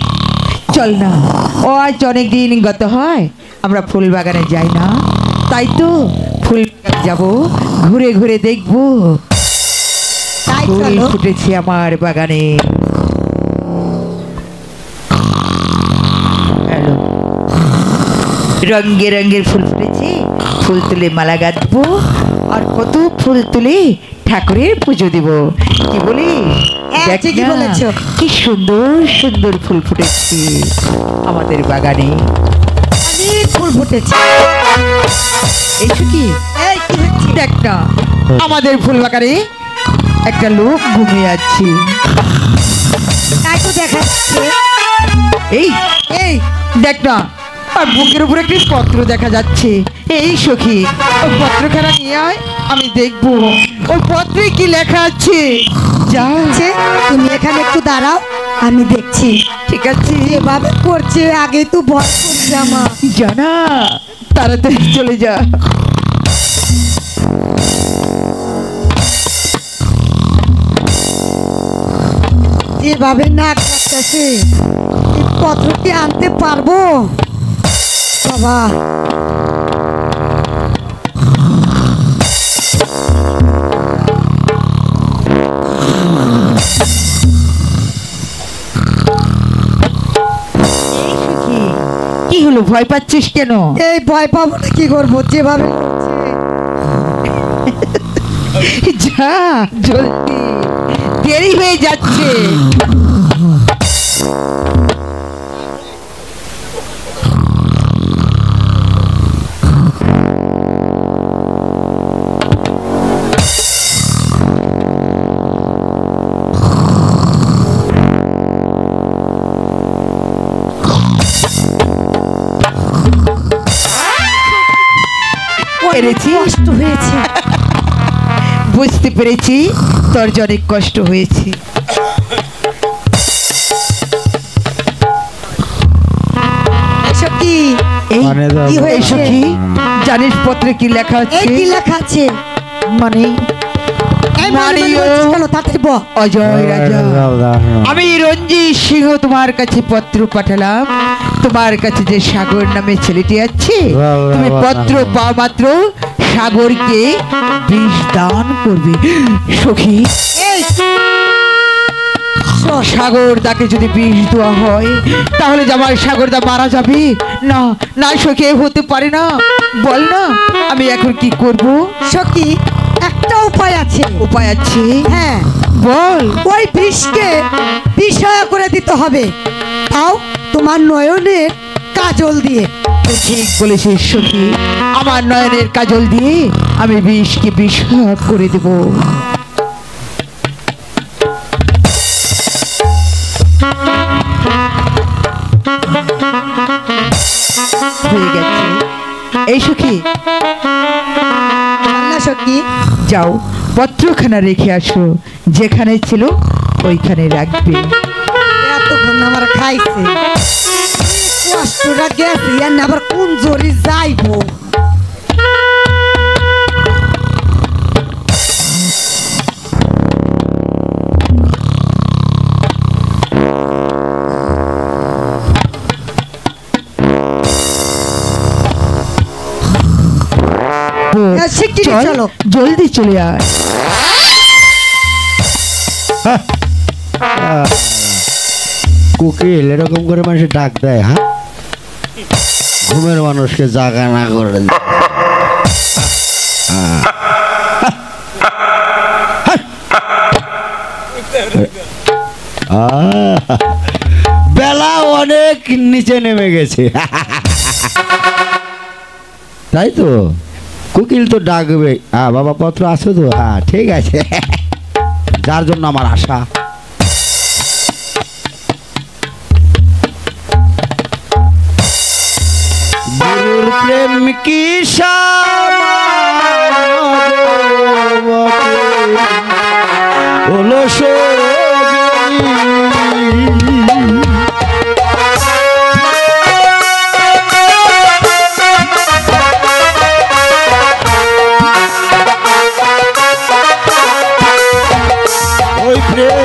চল না। ও আজ অনেক দিন গত হয়, আমরা ফুল বাগানে যাই না। তাই তো ফুল বাগানে যাব, ঘুরে ঘুরে দেখবো ফুল ফুটেছে আমার বাগানে। হ্যালো, রঙে রঙের ফুল ফুটেছে, ফুল তুলে মালা গাঁথবো আর কত ফুল তুলে ঠাকুরের পুজো দিব। কি বলি? ঠিকই বলেছো। কি সুন্দর সুন্দর ফুল ফুটেছে আমাদের বাগানে, অনেক ফুল ফুটেছে। এইসব কি? দেখ না, আমাদের ফুল বাগানে একটা লোক ঘুমিয়ে আছে। তাই তো দেখা যাচ্ছে। এই এই দেখ না, আর বুকের উপরে একটি পত্র দেখা যাচ্ছে। এই সখী, ওই পত্রখানা নিয়ে আয়, আমি দেখবো ওই পত্রে কি লেখা আছে। যা, তুমি এখানে একটু দাঁড়াও, আমি দেখছি। ঠিক আছে। এভাবে করছে, আগে তো ভয় করছে আমার। জানা, তাড়াতাড়ি চলে যা। যেভাবে নাক কাটতেছে, এই পত্রটি আনতে পারবো বাবা? কি হলো, ভয় পাচ্ছিস কেন? এই ভয় পাবো না, কি করবো? যেভাবে যা জলদি, দেরি হয়ে যাচ্ছে। কষ্ট হয়েছে, বুঝতে পেরেছি তোর যে অনেক কষ্ট হয়েছে। এসব কি? কি হয়েছে? কি জানিস পত্রে কি লেখা আছে? কি লেখা আছে? মানে অজয় রাজা, আমি রঞ্জিত সিংহ তোমার কাছে পত্র পাঠালাম। তোমার কাছে যে সাগর নামে ছেলেটি আছে, তুমি পত্র পাওয়া মাত্র সাগরকে বিষ দান করবে। সখী, সাগর তাকে যদি বিষ দেওয়া হয়, তাহলে জামাই সাগরদা মারা যাবে। না না সখী, হতে পারে না। বল না, আমি এখন কি করব? সখী, একটা উপায় আছে। উপায় আছে? হ্যাঁ, বল। ওই বিষকে বিষয় করে দিতে হবে, তাও তোমার নয়নের কাজল দিয়ে। ঠিক বলেছিস সখী, আমার নয়নের কাজল দিয়ে আমি বিষকে বিষয় করে দেব। হয়ে গেছে। এই সখী, সখী যাও পত্রখানা রেখে আসো, যেখানে ছিল ওইখানে রাখবে। এতক্ষণ আমার খাইছে, কষ্টটা গেছে, আর আবার কোন জোরে যাইবো। চলো, জলদি চলে আয়। কোকিল এরকম করে মানুষ ডাক দেয়? হ্যাঁ, ঘুমের মানুষকে জাগা না করে। বেলা অনেক নিচে নেমে গেছে। তাই তো কুকিল তো ডাকবে। বাবা পত্র আছো তো? হ্যাঁ ঠিক আছে, যার জন্য আমার আশা। গুরুর প্রেম কি হলো ওই প্রেম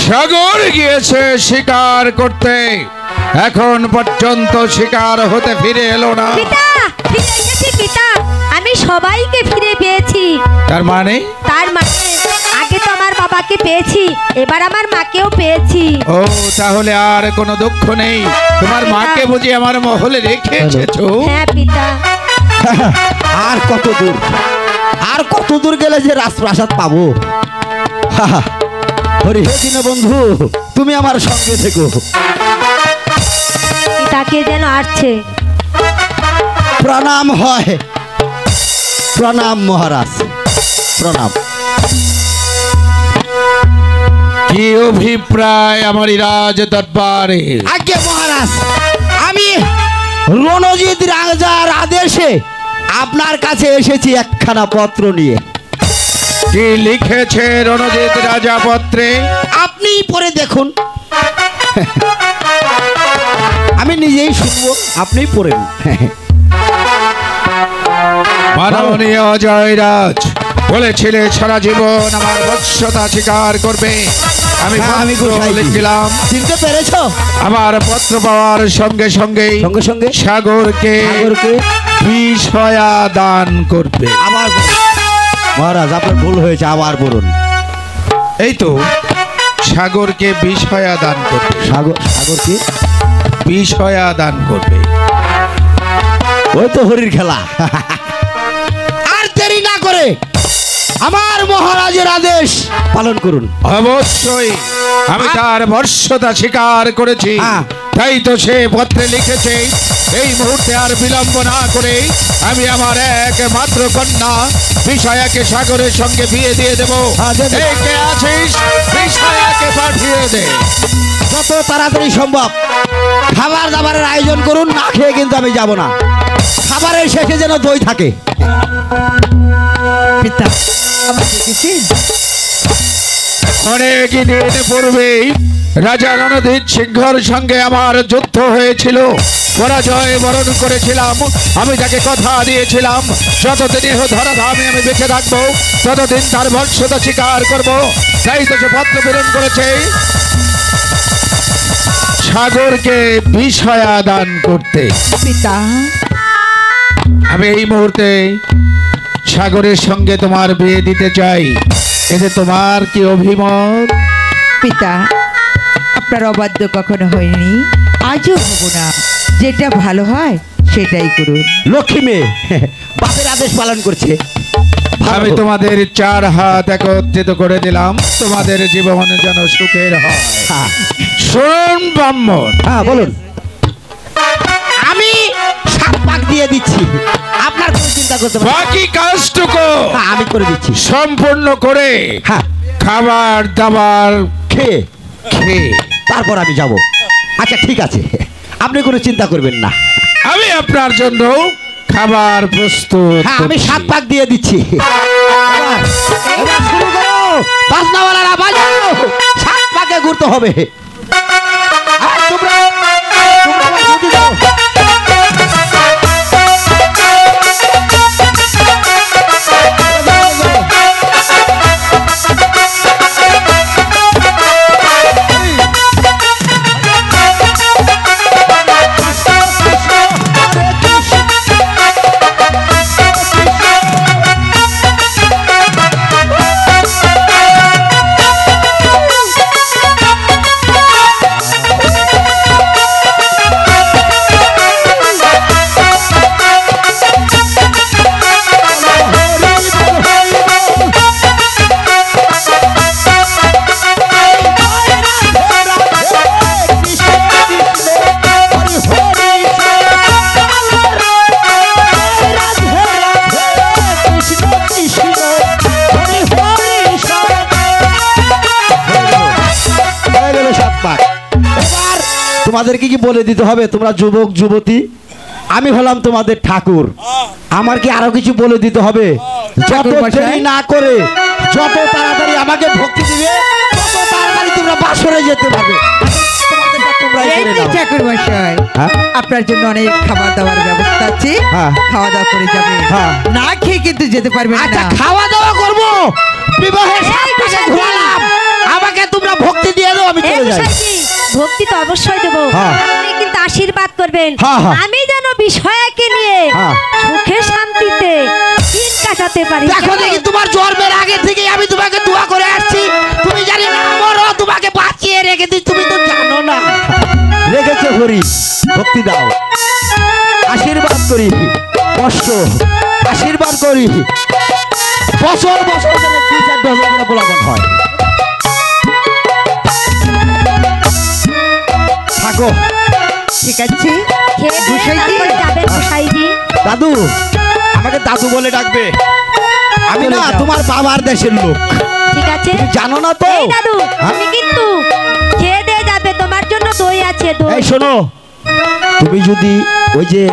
সাগর গিয়েছে শিকার করতে, এখন পর্যন্ত শিকার হতে ফিরে এলো না। পিতা ফিরে এসেছি পিতা, আমি সবাইকে ফিরে পেয়েছি। তার মানে? তার মানে আগে তো আমার বাবাকে পেয়েছি, এবার আমার মাকেও পেয়েছি। ও তাহলে আর কোনো দুঃখ নেই, তোমার মাকে বুঝি আমার মহলে রেখে এসেছো? হ্যাঁ পিতা। আর কত দূর, আর কত দূর গেলে যে রাজপ্রাসাদ পাবো? হরি হে দীনবন্ধু, তুমি আমার সঙ্গে থেকো। তাকে যেন আসছে। প্রণাম হয়, প্রণাম মহারাজ, প্রণাম। কি অভিপ্রায় আমার রাজ দরবারে? আজ্ঞে মহারাজ, আমি রণজিৎ রাজার আদেশে আপনার কাছে এসেছি একখানা পত্র নিয়ে। কি লিখেছে রণজিৎ রাজা পত্রে? আপনিই পড়ে দেখুন। আমি নিজেই শুনবো, আপনিই পড়েন। মাননীয় জয়রাজ, বলেছিলে সারা জীবন আমার বৎসতা স্বীকার করবে। আমি আমি লিখলাম, চিনতে পেরেছো? আমার পত্র পাওয়ার সঙ্গে সঙ্গে সঙ্গে সাগরকে বিষয়া দান করবে। আবার মহারাজ, আপনার ভুল হয়েছে, আবার বলুন। এই তো, সাগরকে বিষয়া দান করবে। সাগরকে বিষয়া দান করবে। ওই তো হরির খেলা। আর দেরি না করে আমার মহারাজের আদেশ পালন করুন। অবশ্যই, আমি তার বর্ষতা স্বীকার করেছি। তাই তো সে পত্রে লিখেছে, এই মুহূর্তে আর বিলম্ব না করে আমি আমার একমাত্র কন্যা বিষয়াকে সাগরের সঙ্গে বিয়ে দিয়ে দেবো। এই কে আছিস, বিষয়াকে পাঠিয়ে দে। যত তাড়াতাড়ি সম্ভব খাবার দাবারের আয়োজন করুন, না খেয়ে কিন্তু আমি যাব না। খাবারের শেষে যেন দই থাকে। পিতা, আমার দেখেছেন অনেক দিন পূর্বেই রাজা রণজিৎ সিংহর সঙ্গে আমার যুদ্ধ হয়েছিল, পরাজয় বরণ করেছিলাম। আমি তাকে কথা দিয়েছিলাম, যতদিন ধরাধামে আমি বেঁচে থাকবো ততদিন তার বর্ষতা স্বীকার করবো। তাই তো সে পত্র প্রেরণ করেছে সাগরকে বিষয়া দান করতে। পিতা, আমি এই মুহূর্তে সাগরের সঙ্গে তোমার বিয়ে দিতে চাই। এতে তোমার কি অভিমত? পিতা, আপনার অবাধ্য কখনো হয়নি, আজও হব না। যেটা ভালো হয় সেটাই করুন। লক্ষ্মী মেয়ে বাপের আদেশ পালন করছে। আমি তোমাদের 4 হাত একত্রিত করে দিলাম, তোমাদের জীবন যেন সুখের হয়। শুনুন ব্রাহ্মণ। হ্যাঁ বলুন। আমি 7 পাক দিয়ে দিচ্ছি, আপনার কোনো চিন্তা করতে হবে না। বাকি কাজটুকু আমি করে দিচ্ছি সম্পূর্ণ করে খাবার দাবার খেয়ে খেয়ে তারপর আমি যাব। আচ্ছা ঠিক আছে, আপনি কোনো চিন্তা করবেন না। আমি আপনার জন্য খাবার প্রস্তুত। হ্যাঁ, আমি 7 পাক দিয়ে দিচ্ছি। এবার শুরু করো, বাজনাওয়ালারা বাজাও, 7 পাকে ঘুরতে হবে। আর তোমরা যদি দাও। তোমাদেরকে কি বলে দিতে হবে? তোমরা যুবক যুবতী, আমি হলাম তোমাদের ঠাকুর। আমার কি আরো কিছু বলে দিতে হবে? যত দেরি না করে যত তাড়াতাড়ি আমাকে ভক্তি দিবে তত তাড়াতাড়ি তোমরা বাসরে যেতে পারবে। ঠাকুর মশাই, আপনার জন্য অনেক খাবার দাবার ব্যবস্থা আছে, খাওয়া দাওয়া করে যাবে। না খেয়ে কিন্তু যেতে পারবে না। আচ্ছা, খাওয়া দাওয়া করবো, বিবাহের ঘোরালাম, আমাকে তোমরা ভক্তি দিয়ে দাও, আমি চলে যাই। ভক্তি তো অবশ্যই দেবো, আপনি কিন্তু আশীর্বাদ করবেন আমি যেন বিষয়াকে নিয়ে সুখে শান্তিতে দিন কাটাতে পারি। দেখো দেখি, তোমার জন্মের আগে থেকে আমি তোমাকে দোয়া করে আসছি, তুমি জানি না মরো, তোমাকে বাঁচিয়ে রেখেছি, তুমি তো জানো না। রেখেছে হরি, ভক্তি দাও, আশীর্বাদ করি, কষ্ট আশীর্বাদ করি। বছর বছর ধরে 2-4 ডজন করে পোলাপন হয়। থাকো ঠিক আছে খেয়ে দিয়ে গোসাইজি। তারপরে যাবেন গোসাইজি। দাদু, আমাকে দাদু বলে ডাকবে। আমি না তোমার বাবার দেশের লোক, ঠিক আছে তুমি জানো না তো? এই দাদু তুমি কিন্তু খেয়ে দিয়ে যাবে, তোমার জন্য দই আছে দই। এই শোনো, তুমি যদি ওই যে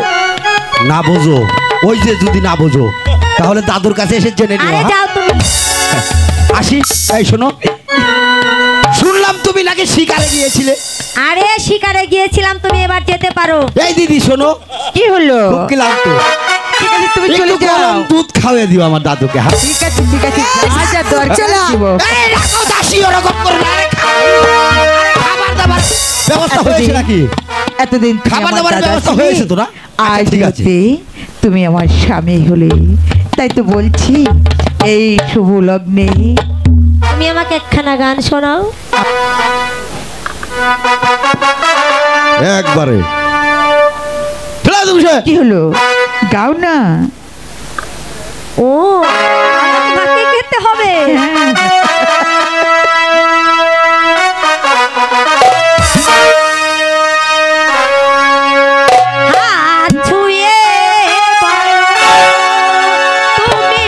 না বোঝো, ওই যে যদি না বোঝো তাহলে দাদুর কাছে এসে জেনে নিও। আরে হ্যাঁ? যাও তুমি। আসি। এই শোনো, শুনলাম তুমি নাকি শিকারে গিয়েছিলে। আরে শিকারে গিয়েছিলাম, তুমি এবার যেতে পারো। এই দিদি শোনো, কি হলো? খুব ক্লান্ত, ঠিক আছে তুমি চলে একটু যাও। গরম দুধ খাওয়াই দিও আমার দাদুকে। হ্যাঁ? ঠিক আছে ঠিক আছে আচ্ছা দরকার চলো। দিব। এই রাখো দাসী, ওরকম করো না। আরে খাবার দাবার ব্যবস্থা হয়েছে নাকি? এতদিন তুমি খাবার আমার দাবারের দাদা ব্যবস্থা ছিলে। হয়েছে তো না? আচ্ছা, আজ ঠিক আছে। হতে তুমি আমার স্বামী হলে, তাই তো বলছি এই শুভ লগ্নে তুমি আমাকে একখানা গান শোনাও। একবারে ফেলা তুমি সে। কি হলো গাও না। ও আমাকে খেতে হবে। হাত ছুঁয়ে বলো তুমি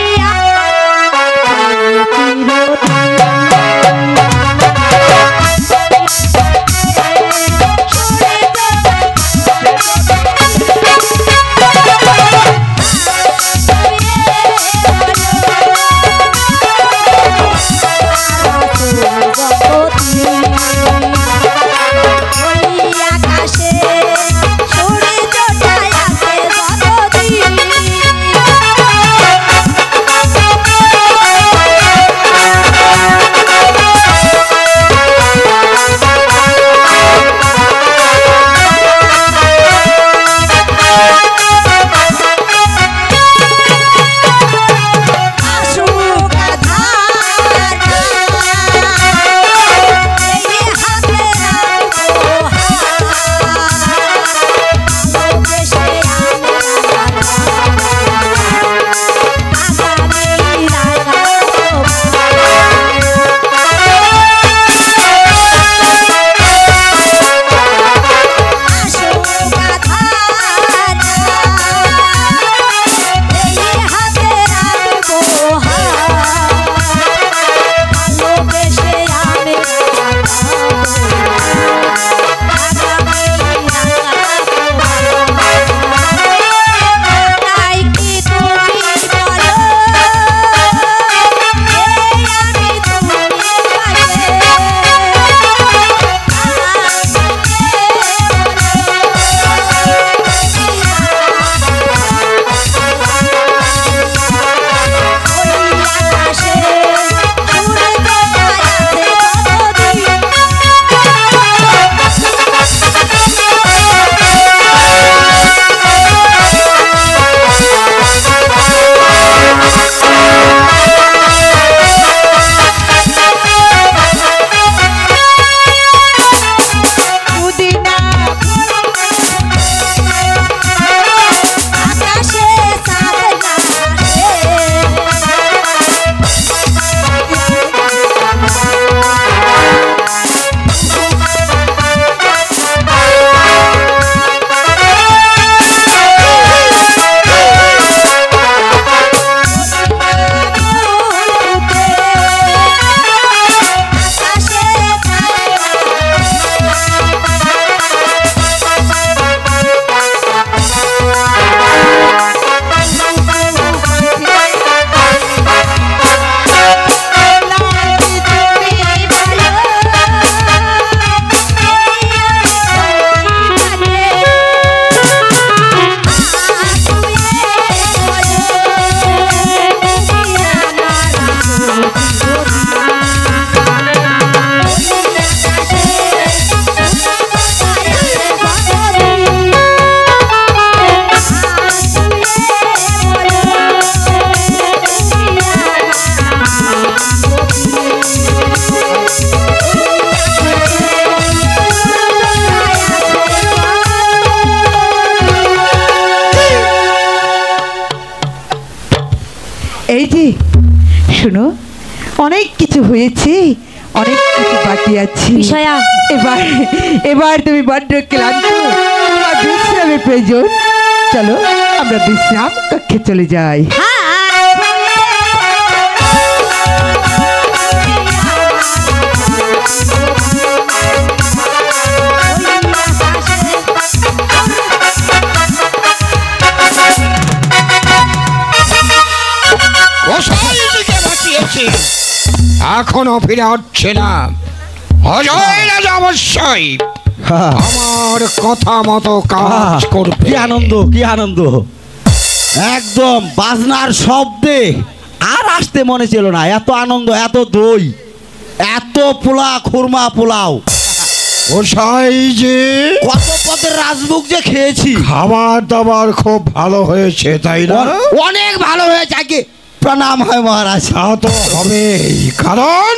শোনো, অনেক কিছু হয়েছে, অনেক কিছু বাকি আছে। বিষয়া এবার এবার তুমি বড্ড ক্লান্ত, তোমার বিশ্রামের প্রয়োজন। চলো আমরা বিশ্রাম কক্ষে চলে যাই। এখনো ফিরে হচ্ছে না। অজয় রাজা অবশ্যই আমার কথা মতো কাজ করবে। কি আনন্দ, কি আনন্দ! একদম বাজনার শব্দে আর আসতে মনে ছিল না। এত আনন্দ, এত দই, এত পোলা, খুরমা পোলাও। গোসাই যে কত পদের রাজভোগ যে খেয়েছি। খাবার দাবার খুব ভালো হয়েছে, তাই না? অনেক ভালো হয়েছে। আগে প্রণাম হয় মহারাজ। তা তো হবেই, কারণ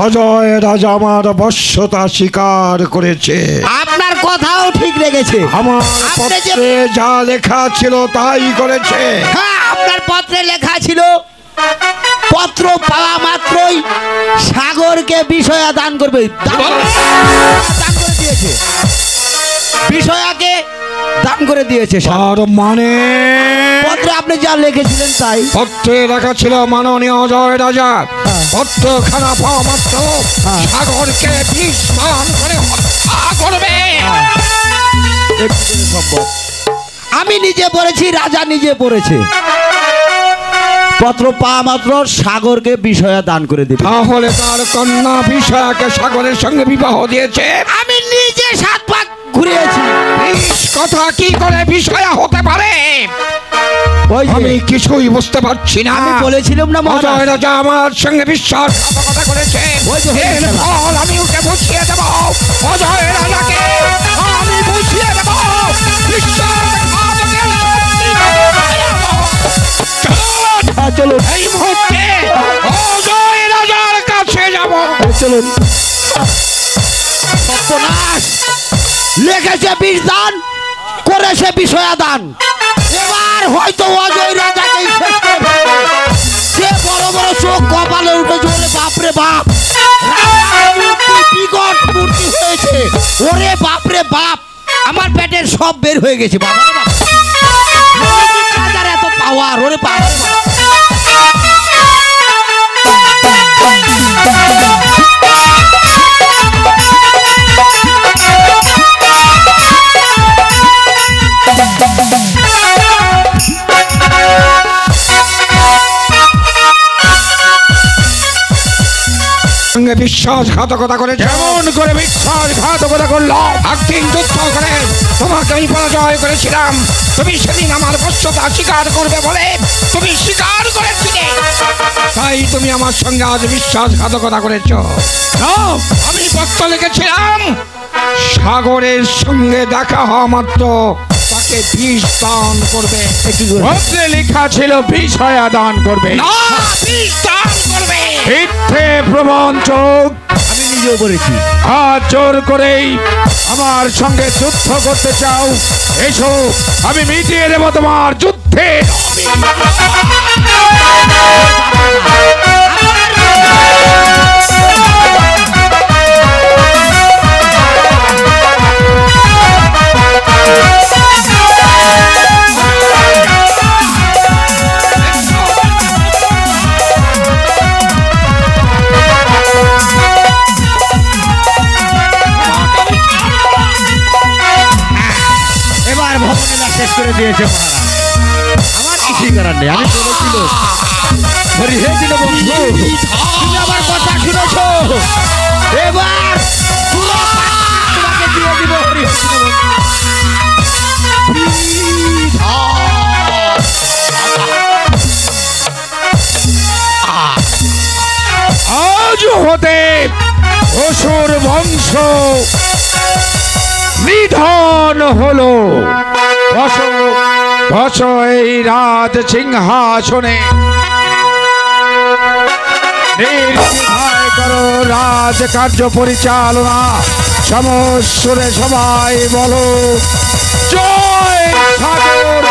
অজয় রাজা আমার বশ্যতা স্বীকার করেছে। আপনার কথাও ঠিক লেগেছে। আমার পত্রে যা লেখা ছিল তাই করেছে। হ্যাঁ, আপনার পত্রে লেখা ছিল পত্র পাওয়া মাত্রই সাগরকে বিষয়া দান করবে। দান করে দিয়েছে, বিষয়াকে দান করে দিয়েছে। তার মানে পত্রে আপনি যা লিখেছিলেন তাই। পত্রে লেখা ছিল মাননীয় অজয় রাজা পত্রখানা পাওয়া মাত্র সাগরকে বিষ পান করে হত্যা করবে। আমি নিজে পড়েছি, রাজা নিজে পড়েছে। পত্র পাওয়া মাত্র সাগরকে বিষয়া দান করে দেবে। তাহলে তার কন্যা বিষয়াকে সাগরের সঙ্গে বিবাহ দিয়েছে। আমি নিজে 7 পাক ঘুরিয়েছি। কথা কি করে বিষয়া হতে পারে আমি কিছুই বুঝতে পারছি না। আমি বলেছিলাম না অজয় রাজা আমার সঙ্গে বিশ্বাসঘাতকতা করেছে। এর ফল আমি ওকে বুঝিয়ে দেব। অজয় রাজাকে আমি বুঝিয়ে দেব। চলুন, এই মুহূর্তে অজয় রাজার কাছে যাব। চলুন। সর্বনাশ! লেখেছে বিষ দান, করেছে বিষয়া দান। এবার হয়তো অজয় রাজাকে শেষ করে ফেলবে। সে বড় বড় চোখ কপালে উঠে জোরে, বাপরে বাপ! বিকট মূর্তি হয়েছে। ওরে বাপরে বাপ! আমার পেটের সব বের হয়ে গেছে। বাবা রে বাপ! রাজার এত পাওয়ার! ওরে বাপ! বিশ্বাসঘাতকতা করেছে। কেমন করে বিশ্বাসঘাতকতা করলো? একদিন যুদ্ধ করে তোমাকে আমি পরাজয় করেছিলাম। তুমি সেদিন আমার বশ্যতা স্বীকার করবে বলে তুমি স্বীকার করেছিলে, তাই তুমি আমার সঙ্গে আজ বিশ্বাসঘাতকতা করেছ। আমি পত্র লিখেছিলাম সাগরের সঙ্গে দেখা হওয়া মাত্র তাকে বিষ দান করবে। পত্রে লেখা ছিল বিষয়া দান করবে না, বিষ দান করবে। মিথ্যে প্রবঞ্চক! আমি নিজেও বলেছি। আজ জোর করেই আমার সঙ্গে যুদ্ধ করতে চাও? এসো, আমি মিটিয়ে দেব তোমার যুদ্ধে। এবার ভবনীলা শেষ করে দিয়েছে মহারাজ। আমার কিছুই করার নেই। আমি বলেছিল হরি হে দীনবন্ধু, তুমি আমার কথা শুনেছো। এবার পুরো তোমাকে দিয়ে দিব। হরি হে দীনবন্ধু। আজ হতে অসুর বংশ নিধন হলো। বস এই রাজ সিংহাসনে, নির্দ্বিধায় করো রাজ কার্য পরিচালনা। সমস্যরে সবাই বলো জয় সাগর